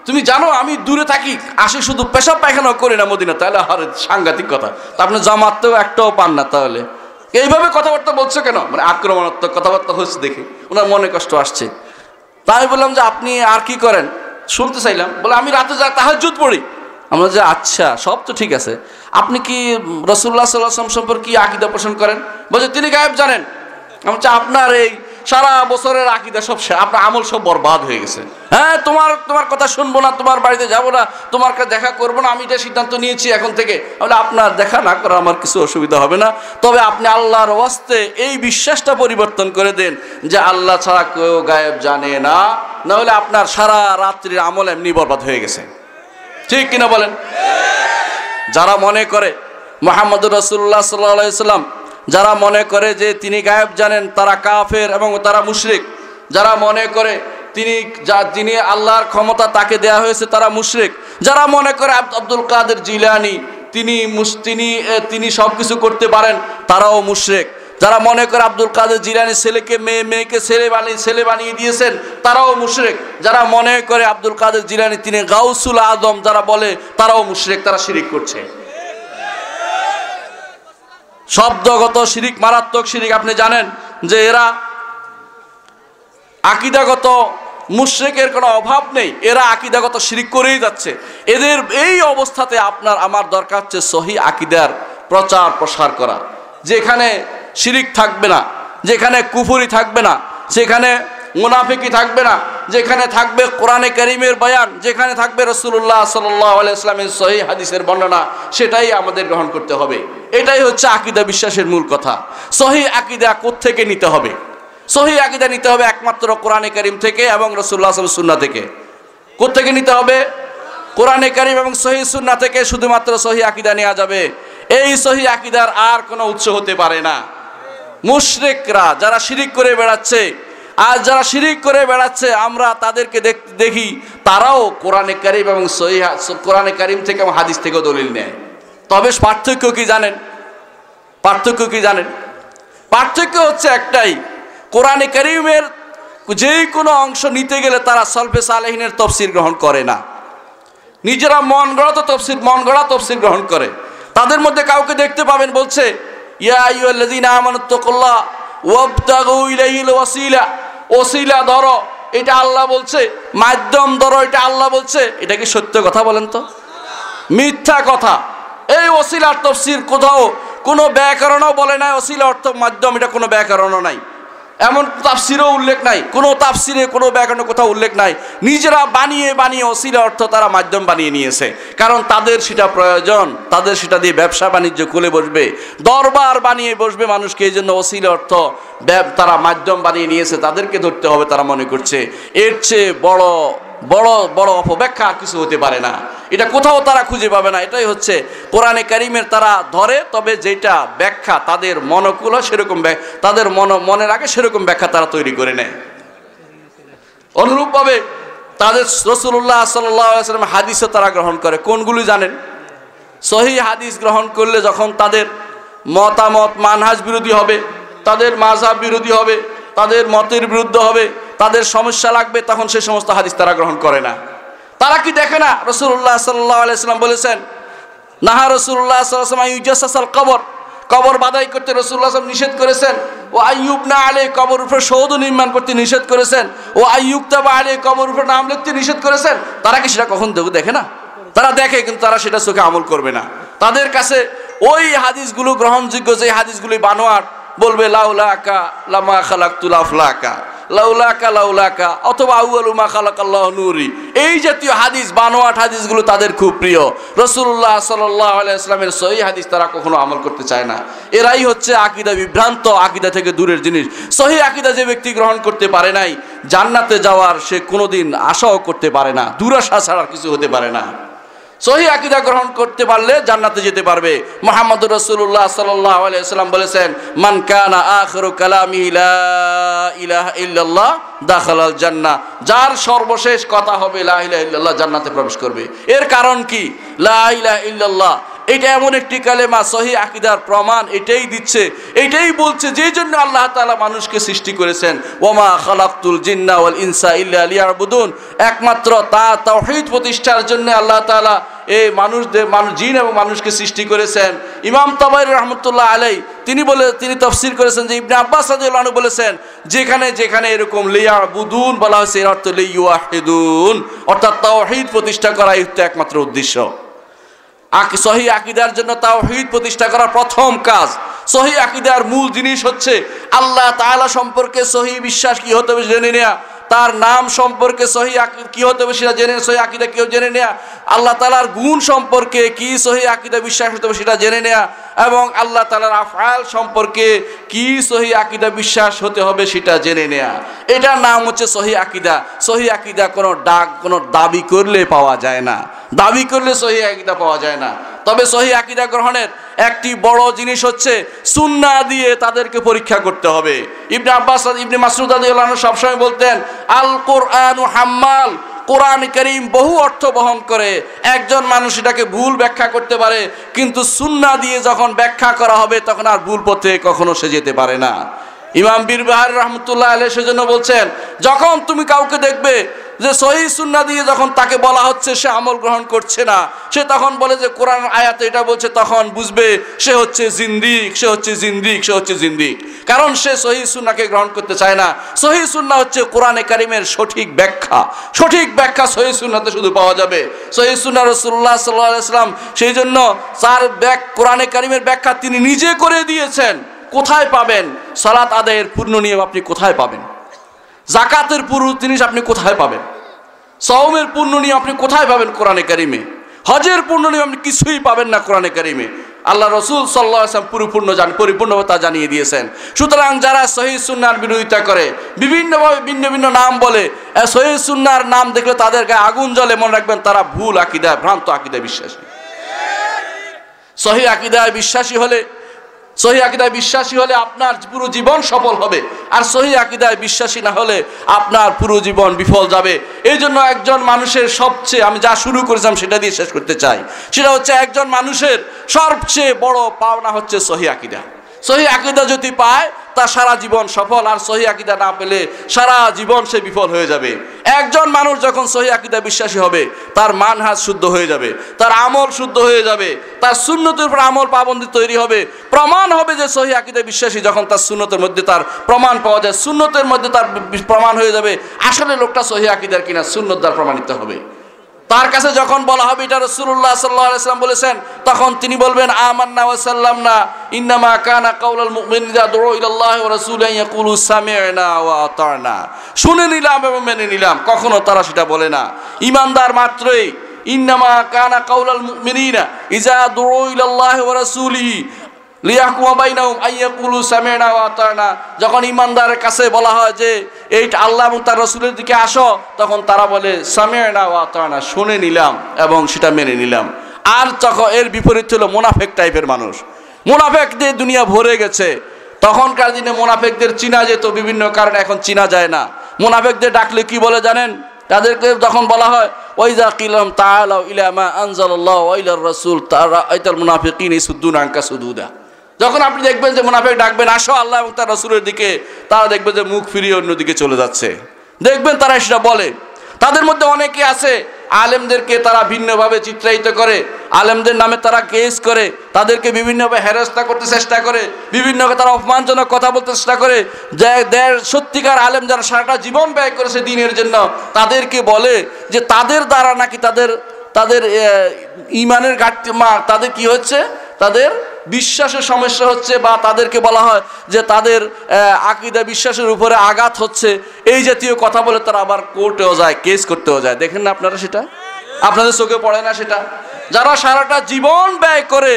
তুমি জানো আমি দূরে থাকি, আসে শুধু পেশাব পায়খানাও করি না মদিনা। তাহলে আরে সাংঘাতিক কথা, তা আপনি জামাতেও একটাও পান না, তাহলে এইভাবে কথাবার্তা বলছো কেন? মানে আক্রমণাত্মক কথাবার্তা হচ্ছে দেখে ওনার মনে কষ্ট আসছে। তাই আমি বললাম যে আপনি আর কি করেন, শুনতে চাইলাম। বলে আমি রাতে তাহাজ্জুদ পড়ি। আমরা যে আচ্ছা, সব তো ঠিক আছে, আপনি কি রাসূলুল্লাহ সাল্লাল্লাহু আলাইহি ওয়াসাল্লাম সম্পর্কে কি আকীদা পোষণ করেন? বলছে তিনি গায়েব জানেন। আমি বলছি আপনার এই সারা বছরের আকীদা সব, আপনার আমল সব বরবাদ হয়ে গেছে। হ্যাঁ, তোমার কথা শুনবো না, তোমার বাড়িতে যাবো না, তোমার কাছে দেখা করবো না, আমি এটা সিদ্ধান্ত নিয়েছি এখন থেকে। বলে আপনার দেখা না করা আমার কিছু অসুবিধা হবে না, তবে আপনি আল্লাহর ওয়াস্তে এই বিশ্বাসটা পরিবর্তন করে দেন যে আল্লাহ ছাড়া কেউ গায়েব জানে না, না হলে আপনার সারা রাত্রির আমল এমনি বরবাদ হয়ে গেছে। ঠিক কিনা বলেন? যারা মনে করে মুহাম্মদুর রাসূলুল্লাহ সাল্লাল্লাহু আলাইহি ওয়াসাল্লাম, যারা মনে করে যে তিনি গায়েব জানেন, তারা কাফের এবং তারা মুশরিক। যারা মনে করে তিনি আল্লাহর ক্ষমতা তাকে দেয়া হয়েছে, তারা মুশরিক। যারা মনে করে আব্দুল কাদের জিলানী তিনি সব কিছু করতে পারেন, তারাও মুশরিক। যারা মনে করে আব্দুল কাদের জিলানী ছেলেকে মেয়েকে ছেলে বানিয়ে দিয়েছেন, তারাও মুশরিক। যারা মনে করে আব্দুল কাদের জিলানী তিনি গাউসুল আজম যারা বলে, তারাও মুশরিক, তারা শিরিক করছে। শব্দগত শিরিক, মারাত্মক শিরিক। আপনি জানেন যে এরা আকীদাগত মুশরিকের কোনো অভাব নেই, এরা আকীদাগত শিরিক করেই যাচ্ছে। এদের এই অবস্থাতে আপনার আমার দরকার হচ্ছে সহিহ আকীদার প্রচার প্রসার করা, যেখানে শিরিক থাকবে না, যেখানে কুফরি থাকবে না, যেখানে মুনাফিকি থাকবে না, যেখানে থাকবে কোরআনে কারীমের বয়ান, যেখানে থাকবে রাসূলুল্লাহ সাল্লাল্লাহু আলাইহি ওয়াসাল্লামের সহিহ হাদিসের বর্ণনা, সেটাই আমাদের গ্রহণ করতে হবে। এটাই হচ্ছে আকীদা বিশ্বাসের মূল কথা। সহিহ আকীদা কোত্থেকে নিতে হবে? সহিহ আকীদা নিতে হবে একমাত্র কোরআনে কারীম থেকে এবং রাসূলুল্লাহ সাল্লাল্লাহু আলাইহি ওয়াসাল্লামের সুন্নাহ থেকে। কোত্থেকে নিতে হবে? কোরআনে কারীম এবং সহিহ সুন্নাহ থেকে শুধুমাত্র সহিহ আকীদা নেওয়া যাবে। এই সহিহ আকীদার আর কোনো উৎস হতে পারে না। মুশরিকরা যারা শিরিক করে বেড়াচ্ছে, আর যারা শিরিক করে বেড়াচ্ছে আমরা তাদেরকে দেখি, তারাও কোরআনে কারীম এবং কোরআনে কারীম থেকে এবং হাদিস থেকেও দলিল নেয়। তবে পার্থক্য কি জানেন? পার্থক্য হচ্ছে একটাই, কোরআনে কারীমের যে কোনো অংশ নিতে গেলে তারা সলফে সালেহিনের তফসির গ্রহণ করে না, নিজেরা মন গড়া তফসির গ্রহণ করে। তাদের মধ্যে কাউকে দেখতে পাবেন বলছে ইয়া আইয়ুহাল্লাযীনা আমানুত্তাকুল্লাহ ওয়াবতাগু ইলাইহিল ওয়াসিলা, ওসিলা ধরো এটা আল্লাহ বলছে, মাধ্যম ধরো এটা আল্লাহ বলছে। এটা কি সত্য কথা বলেন তো? মিথ্যা কথা। এই ওসিলার তফসির কোথাও কোনো ব্যাকরণও বলে নাই, ওসিলা অর্থ মাধ্যম, এটা কোনো ব্যাকরণও নাই, এমন তাফসিরও উল্লেখ নাই, কোনো তাফসিরে কোনো ব্যাকরণে কোথাও উল্লেখ নাই। নিজেরা বানিয়ে ওসিলা অর্থ তারা মাধ্যম বানিয়ে নিয়েছে, কারণ তাদের সেটা প্রয়োজন, তাদের সেটা দিয়ে ব্যবসা বাণিজ্য খুলে বসবে, দরবার বানিয়ে বসবে মানুষকে, এই জন্য ওসিলা অর্থ তারা মাধ্যম বানিয়ে নিয়েছে, তাদেরকে ধরতে হবে। তারা মনে করছে এর চেয়ে বড় অপব্যাখ্যা আর কিছু হতে পারে না, এটা কোথাও তারা খুঁজে পাবে না। এটাই হচ্ছে কোরআনে কারীমের তারা ধরে, তবে যেটা ব্যাখ্যা তাদের মনকুল হয় সেরকম তাদের মনের আগে সেরকম ব্যাখ্যা তারা তৈরি করে নেয়। অনুরূপভাবে তাদের রাসূলুল্লাহ সাল্লাল্লাহু আলাইহি ওয়াসাল্লাম হাদিসও তারা গ্রহণ করে। কোনগুলি জানেন? সহিহ হাদিস গ্রহণ করলে যখন তাদের মতামত মানহাজ বিরোধী হবে, তাদের মাযহাব বিরোধী হবে, তাদের মতের বিরুদ্ধে হবে, তাদের সমস্যা লাগবে, তখন সেই সমস্ত হাদিস তারা গ্রহণ করে না। তারা কি দেখে না রাসূলুল্লাহ সাল্লাল্লাহু আলাইহি ওয়াসাল্লাম বলেছেন, নাহা রাসূলুল্লাহ সাল্লাল্লাহু আলাইহি ওয়াসাল্লাম ইউজাসাসাল কবর বাদাই করতে রাসূলুল্লাহ সাল্লাল্লাহু আলাইহি ওয়াসাল্লাম নিষেধ করেছেন। ও আইয়ুবনা আলাইহি কবর উপরে সৌধ নির্মাণ করতে নিষেধ করেছেন। ও আইয়ুক্তাবা আলাইহি কবর উপরে নাম লিখতে নিষেধ করেছেন। তারা কি সেটা কখন দেখে না? তারা দেখে, কিন্তু তারা সেটা চোখে আমল করবে না। তাদের কাছে ওই হাদিসগুলো গ্রহণযোগ্য, যে হাদিসগুলি বানোয়াট, বলবে লাউলাকা লামা খালাকতুল আফলাকা, লাউলাকা অথবা আউয়ালু মা খালাকাল্লাহু নূরি, এই জাতীয় হাদিস, বানোয়াট হাদিসগুলো তাদের খুব প্রিয়। রাসূলুল্লাহ সাল্লাল্লাহু আলাইহি ওয়াসাল্লামের সহিহ হাদিস তারা কখনো আমল করতে চায় না। এরাই হচ্ছে আকীদা বিভ্রান্ত, আকীদা থেকে দূরের জিনিস। সহিহ আকীদা যে ব্যক্তি গ্রহণ করতে পারে নাই, জান্নাতে যাওয়ার সে কোনোদিন আশাও করতে পারে না, দুরাশা ছাড়া কিছু হতে পারে না। সহিহ আকীদা গ্রহণ করতে পারলে জান্নাতে যেতে পারবে। মুহাম্মদুর রাসূলুল্লাহ সাল্লাল্লাহু আলাইহি ওয়াসাল্লাম বলেছেন, মান কানা আখিরু কালামিহি লা ইলাহা ইল্লাল্লাহ দাখালাল জান্নাহ, যার সর্বশেষ কথা হবে লা ইলাহা ইল্লাল্লাহ, জান্নাতে প্রবেশ করবে। এর কারণ কি? লা ইলাহা ইল্লাল্লাহ এটা এমন একটি কালেমা, সহিহ আকীদার প্রমাণ এটাই দিচ্ছে, এটাই বলছে যেই জন্য আল্লাহ তাআলা মানুষকে সৃষ্টি করেছেন, ওয়ামা খালাকতুল জিন্না ওয়াল ইনসা ইল্লা লিয়াবুদুন, একমাত্র তাওহীদ প্রতিষ্ঠার জন্য আল্লাহ তাআলা এই জিন এবং মানুষকে সৃষ্টি করেছেন। ইমাম তাবারি রহমতুল্লাহ আলাই তিনি তাফসীর করেছেন যে ইবনে আব্বাস রাদিয়াল্লাহু আনহু বলেছেন, যেখানে যেখানে এরকম লিয়াবুদুন বলা হয়েছে এর অর্থ লিইউয়াহিদুন, অর্থাৎ তাওহীদ প্রতিষ্ঠা করাই হচ্ছে একমাত্র উদ্দেশ্য। সহিহ আকীদার জন্য তাওহীদ প্রতিষ্ঠা করা প্রথম কাজ। সহিহ আকীদার মূল জিনিস হচ্ছে আল্লাহ তাআলা সম্পর্কে সহিহ বিশ্বাস কি হতে হবে জেনে নেওয়া, তার নাম সম্পর্কে সহিহ কি হতে হবে সেটা জেনে, সহিহ আকীদা কেউ জেনে নেওয়া, আল্লাহ তাআলার গুণ সম্পর্কে কি সহিহ আকীদা বিশ্বাস হতে হবে সেটা জেনে নেওয়া, এবং আল্লাহ তাআলার আফআল সম্পর্কে কি সহিহ আকীদা বিশ্বাস হতে হবে সেটা জেনে নেওয়া। এটার নাম হচ্ছে সহিহ আকীদা। সহিহ আকীদা কোনো দাবি করলে পাওয়া যায় না, দাবি করলে সহিহ আকীদা পাওয়া যায় না। তবে সহিহ আকীদা গ্রহণের একটি বড় জিনিস হচ্ছে সুন্নাহ দিয়ে তাদেরকে পরীক্ষা করতে হবে। ইবনে মাসউদ রাদিয়াল্লাহু আনহু সবসময় বলতেন, আল কোরআনু হাম্মাল, কোরআন কারীম বহু অর্থ বহন করে। একজন মানুষ এটাকে ভুল ব্যাখ্যা করতে পারে, কিন্তু সুন্নাহ দিয়ে যখন ব্যাখ্যা করা হবে তখন আর ভুল পথে কখনো সে যেতে পারে না। ইমাম বীরবাহারী রহমতুল্লাহ আলাইহি সেজন্য বলছেন, যখন তুমি কাউকে দেখবে যে সহিহ সুন্নাহ দিয়ে যখন তাকে বলা হচ্ছে সে আমল গ্রহণ করছে না, সে তখন বলে যে কোরআন আয়াতে এটা বলছে, তখন বুঝবে সে হচ্ছে জিন্দিক, সে হচ্ছে জিন্দিক, সে হচ্ছে জিন্দিক। কারণ সে সহিহ সুন্নাহকে গ্রহণ করতে চায় না। সহিহ সুন্নাহ হচ্ছে কোরআনে কারীমের সঠিক ব্যাখ্যা। সঠিক ব্যাখ্যা সহিহ সুন্নাহতে শুধু পাওয়া যাবে। সহিহ সুন্নাহ রাসূলুল্লাহ সাল্লাল্লাহু আলাইহি ওয়াসাল্লাম সেই জন্য তার কোরআনে কারীমের ব্যাখ্যা তিনি নিজে করে দিয়েছেন। কোথায় পাবেন? সালাত আদায়ের পূর্ণ নিয়ম আপনি কোথায় পাবেন? যাকাতের পুরো জিনিস আপনি কোথায় পাবেন? সাওমের পূর্ণ নিয়ম আপনি কোথায় পাবেন কোরআনে কারীমে? হজের পূর্ণ নিয়ম আপনি কিছুই পাবেন না কোরআনে কারীমে। আল্লাহ রাসূল সাল্লাল্লাহু আলাইহি ওয়াসাল্লাম পরিপূর্ণতা জানিয়ে দিয়েছেন। সুতরাং যারা সহিহ সুন্নাহর বিরোধিতা করে, বিভিন্নভাবে ভিন্ন ভিন্ন নাম বলে, সহিহ সুন্নাহর নাম দেখলে তাদের গায়ে আগুন জ্বলে, মনে রাখবেন তারা ভুল আকীদা, ভ্রান্ত আকীদায় বিশ্বাসী। সহিহ আকীদায় বিশ্বাসী হলে আপনার পুরো জীবন সফল হবে, আর সহিহ আকীদায় বিশ্বাসী না হলে আপনার পুরো জীবন বিফল যাবে। এই জন্য একজন মানুষের সবচেয়ে, আমি যা শুরু করেছিলাম সেটা দিয়ে শেষ করতে চাই, সেটা হচ্ছে একজন মানুষের সবচেয়ে বড় পাওনা হচ্ছে সহিহ আকীদা। সহিহ আকীদা যদি পায় তার সারা জীবন সফল, আর সহিহ আকীদা না পেলে সারা জীবন সে বিফল হয়ে যাবে। একজন মানুষ যখন সহিহ আকীদা বিশ্বাসী হবে, তার মানহাজ শুদ্ধ হয়ে যাবে, তার আমল শুদ্ধ হয়ে যাবে, তার সুন্নতের উপর আমল পাবন্দি তৈরি হবে। প্রমাণ হবে যে সহিহ আকীদা বিশ্বাসী যখন তার সুন্নতের মধ্যে তার প্রমাণ পাওয়া যায়, সুন্নতের মধ্যে তার প্রমাণ হয়ে যাবে আসলে লোকটা সহিহ আকীদার কিনা, সুন্নত দ্বারা প্রমাণিত হবে। তার কাছে যখন বলা হবে এটা রাসূলুল্লাহ সাল্লাল্লাহু আলাইহি ওয়াসাল্লাম বলেছেন, তখন তিনি বলবেন আমান্না ওয়া সাল্লামনা ইন্নামা কানা কাউলুল মুমিনিন ইযা দুউ ইলাল্লাহি ওয়া রাসূলিহি ইয়াকুলু সামি'না ওয়া আতা'না, শুনে নিলাম এবং মেনে নিলাম। কখনো তারা সেটা বলে না। ঈমানদার মাত্রই ইন্নামা কানা কাউলুল মুমিনিনা ইযা দুউ ইলাল্লাহি ওয়া রাসূলিহি লিয়াহকুমা বাইনাহুম আইয়াকুলু সামি'না ওয়া আতা'না, যখন ঈমানদারের কাছে বলা হয় যে এইটা আল্লাহ এবং তার রাসূলের দিকে আসো, তখন তারা বলে সামি'না ওয়া আতা'না, শুনে নিলাম এবং সেটা মেনে নিলাম। আর তখন এর বিপরীত হলো মুনাফিক টাইপের মানুষ। মুনাফিকদের দুনিয়া ভরে গেছে। তখনকার দিনে মুনাফিকদের চিনা যেত বিভিন্ন কারণে, এখন চিনা যায় না। মুনাফিকদের ডাকলে কি বলে জানেন? তাদেরকে যখন বলা হয় ওয়াইজা কিলাম তাআলাউ ইলা মা আনজালাল্লাহু ওয়া ইলার রাসূল তারাআইতাল মুনাফিকিনা ইয়াসুদ্দুনা আনকা সুদুদা, যখন আপনি দেখবেন যে মুনাফিক ডাকবেন আসো আল্লাহ এবং তার রাসূলের দিকে, তারা দেখবেন যে মুখ ফিরিয়ে অন্যদিকে চলে যাচ্ছে। দেখবেন তারা সেটা বলে। তাদের মধ্যে অনেকে আছে আলেমদেরকে তারা ভিন্নভাবে চিত্রায়িত করে, আলেমদের নামে তারা কেস করে, তাদেরকে বিভিন্নভাবে হেনস্থা করতে চেষ্টা করে, বিভিন্নভাবে তারা অপমানজনক কথা বলতে চেষ্টা করে। সত্যিকার আলেম যারা সারাটা জীবন ব্যয় করেছে দ্বীনের জন্য, তাদেরকে বলে যে তাদের দ্বারা নাকি তাদের ঈমানের ঘাটতি, তাদের কি হচ্ছে, তাদের বিশ্বাসের সমস্যা হচ্ছে, বা তাদেরকে বলা হয় যে তাদের আকীদা বিশ্বাসের উপরে আঘাত হচ্ছে। এই জাতীয় কথা বলে তারা আবার কোর্টেও যায়, কেস করতেও যায়। দেখেন না আপনারা সেটা? আপনাদের চোখে পড়ে না সেটা? যারা সারাটা জীবন ব্যয় করে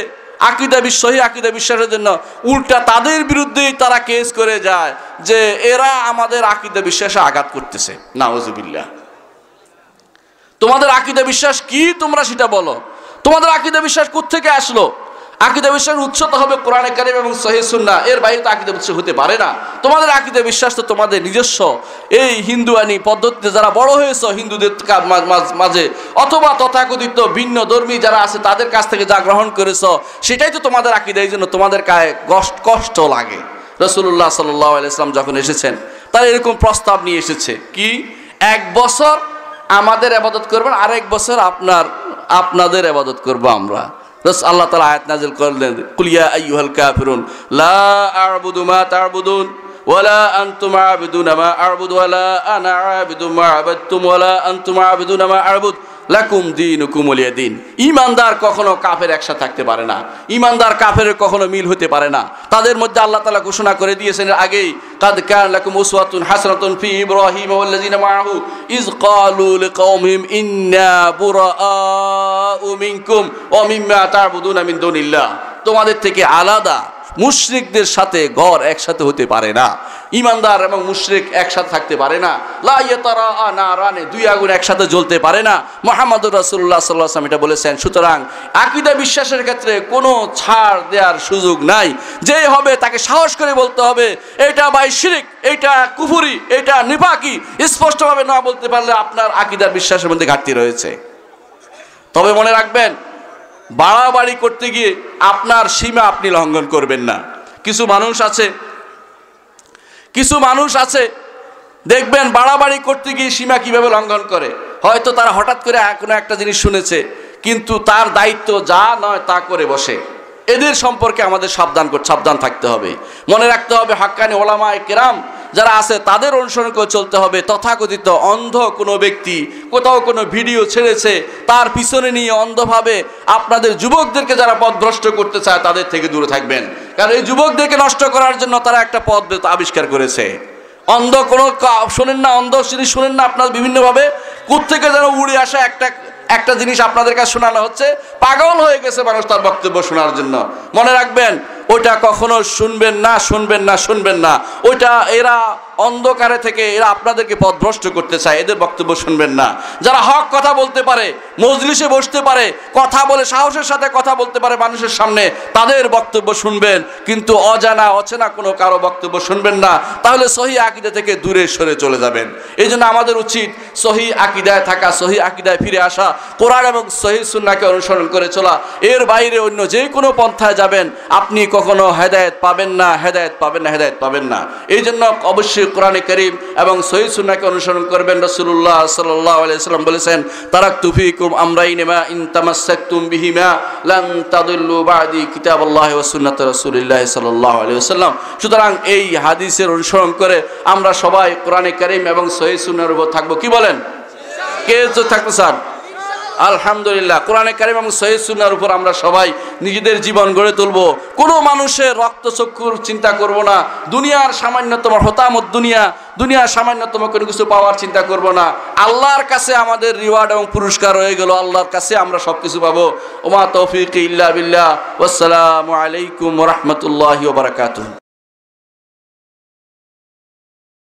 সহিহ আকীদা বিশ্বাসের জন্য, উল্টা তাদের বিরুদ্ধেই তারা কেস করে যায় যে এরা আমাদের আকীদা বিশ্বাসে আঘাত করতেছে। নাউজুবিল্লাহ। তোমাদের আকীদা বিশ্বাস কি তোমরা সেটা বলো। তোমাদের আকীদা বিশ্বাস কোত্থেকে আসলো? আকীদা বিশ্বাস উচ্চতা হবে কোরআনে কারীম এবং সহিহ সুন্নাহ, এর বাইরে তো আকীদা বিশ্বাস হতে পারে না। তোমাদের আকীদা বিশ্বাস তো তোমাদের নিজস্ব এই হিন্দুয়ানি পদ্ধতিতে যারা বড় হয়েছে হিন্দুদের মাঝে, অথবা তথাকথিত ভিন্ন ধর্মী যারা আছে তাদের কাছ থেকে যা গ্রহণ করেছো সেটাই তো তোমাদের আকীদা। এই জন্য তোমাদের গায়ে কষ্ট লাগে। রাসূলুল্লাহ সাল্লাল্লাহু আলাইহি ওয়াসাল্লাম যখন এসেছেন তারা এরকম প্রস্তাব নিয়ে এসেছে কি, 1 বছর আমাদের ইবাদত করবেন, আরেক বছর আপনাদের ইবাদত করব আমরা। আল্লাহ তাআলা আয়াত নাযিল করলেন, কুল ইয়া আইয়ুহাল কাফিরুন লা আ'বুদু মা তা'বুদুন ওয়ালা আনতুম আ'বুদুনা মা আ'বুদু ওয়ালা আনা আ'বুদু মা আ'বাদতুম ওয়ালা আনতুম আ'বুদুনা মা আ'বুদ লাকুম দীনুকুম ওয়ালিয়া দীন। ঈমানদার কখনো কাফের একসাথে থাকতে পারে না, ঈমানদার কাফেরের কখনো মিল হতে পারে না। তাদের মধ্যে আল্লাহ তাআলা ঘোষণা করে দিয়েছেন আগেই, কাদ কান লাকুম উসওয়াতুন হাসানাতুন ফি ইব্রাহিম ওয়াল্লাযিনা মাআহু ইয ক্বালু লিকাওমিহিম ইন্না বুরাআউ মিনকুম ওয়া মিম্মা তা'বুদুনা মিন দুনিল্লাহ। তোমাদের থেকে আলাদা মুশরিকদের সাথে ঘর একসাথে হতে পারে না, ঈমানদার এবং মুশরিক একসাথে থাকতে পারে না। লা ইয়াতারাআ নারানে, দুই আগুন একসাথে জ্বলতে পারে না। মুহাম্মদুর রাসূলুল্লাহ সাল্লাল্লাহু আলাইহি ওয়াসাল্লাম এটা বলেছেন। সুতরাং আকীদা বিশ্বাসের ক্ষেত্রে কোনো ছাড় দেওয়ার সুযোগ নাই। যেই হবে তাকে সাহস করে বলতে হবে এটা ভাই শিরক, এটা কুফরি, এটা নিফাকি। স্পষ্টভাবে না বলতে পারলে আপনার আকীদার বিশ্বাসের মধ্যে ঘাটতি রয়েছে। তবে মনে রাখবেন, বাড়াবাড়ি করতে গিয়ে আপনার সীমা আপনি লঙ্ঘন করবেন না। কিছু মানুষ আছে দেখবেন বাড়াবাড়ি করতে গিয়ে সীমা কিভাবে লঙ্ঘন করে। হয়তো তারা হঠাৎ করে কোনো একটা জিনিস শুনেছে, কিন্তু তার দায়িত্ব যা নয় তা করে বসে। এদের সম্পর্কে আমাদের সাবধান থাকতে হবে। মনে রাখতে হবে হাক্কানি ওলামায়ে কেরাম যারা আছে তাদের অনুসরণ করে চলতে হবে। তথাকথিত অন্ধ কোনো ব্যক্তি কোথাও কোনো ভিডিও ছেড়েছে, তার পিছনে নিয়ে অন্ধভাবে আপনাদের যুবকদেরকে যারা পথভ্রষ্ট করতে চায় তাদের থেকে দূরে থাকবেন। কারণ এই যুবকদেরকে নষ্ট করার জন্য তারা একটা পথ আবিষ্কার করেছে। অন্ধ কোনো শোনেন না, অন্ধ জিনিস শোনেন না, আপনার বিভিন্নভাবে কোত্থেকে যেন উড়ে আসা একটা জিনিস আপনাদের কাছে শোনানো হচ্ছে। পাগল হয়ে গেছে মানুষ তার বক্তব্য শোনার জন্য। মনে রাখবেন, ওইটা কখনো শুনবেন না। ওইটা এরা অন্ধকারে থেকে এরা আপনাদেরকে পথভ্রষ্ট করতে চায়, এদের বক্তব্য শুনবেন না। যারা হক কথা বলতে পারে, মজলিসে বসতে পারে, কথা বলে সাহসের সাথে কথা বলতে পারে মানুষের সামনে, তাদের বক্তব্য শুনবেন। কিন্তু অচেনা কোনো কারো বক্তব্য শুনবেন না, তাহলে সহিহ আকীদা থেকে দূরে সরে চলে যাবেন। এই জন্য আমাদের উচিত সহিহ আকীদায় থাকা, সহিহ আকীদায় ফিরে আসা, কোরআন এবং সহিহ সুন্নাহকে অনুসরণ করে চলা। এর বাইরে অন্য যে কোনো পন্থায় যাবেন আপনি কখনো হেদায়েত পাবেন না। এই জন্য অবশ্যই কোরআনে কারীম এবং সহিহ সুন্নাহকে অনুসরণ করবেন। রাসূলুল্লাহ সাল্লাল্লাহু আলাইহি ওয়াসাল্লাম বলেছেন, তারাকতু ফীকুম আমরাইন মা ইন তামাসসাকতুম বিহিমা লান তাদিল্লু বা'দি কিতাবাল্লাহি ওয়া সুন্নাত রাসূলিল্লাহ সাল্লাল্লাহু আলাইহি ওয়াসাল্লাম। সুতরাং এই হাদিসের অনুসরণ করে আমরা সবাই কোরআনে কারীম এবং সহিহ সুন্নাহর উপর থাকবো। কি বলেন? কে থাকতে চান? আলহামদুলিল্লাহ, কোরআনে কারীম এবং সহিহ সুন্নাহর উপর আমরা সবাই নিজেদের জীবন গড়ে তুলবো। কোনো মানুষের রক্তচক্ষুর চিন্তা করব না, দুনিয়ার সামান্যতম হতামত দুনিয়ার সামান্যতম কোনো কিছু পাওয়ার চিন্তা করব না। আল্লাহর কাছে আমাদের রিওয়ার্ড এবং পুরস্কার রয়ে গেল, আল্লাহর কাছে আমরা সব কিছু পাবো। ওমা তৌফিক ইল্লা বিল্লাহ। ওয়াসসালামু আলাইকুম ওয়া রাহমাতুল্লাহি ওয়া বারাকাতুহু।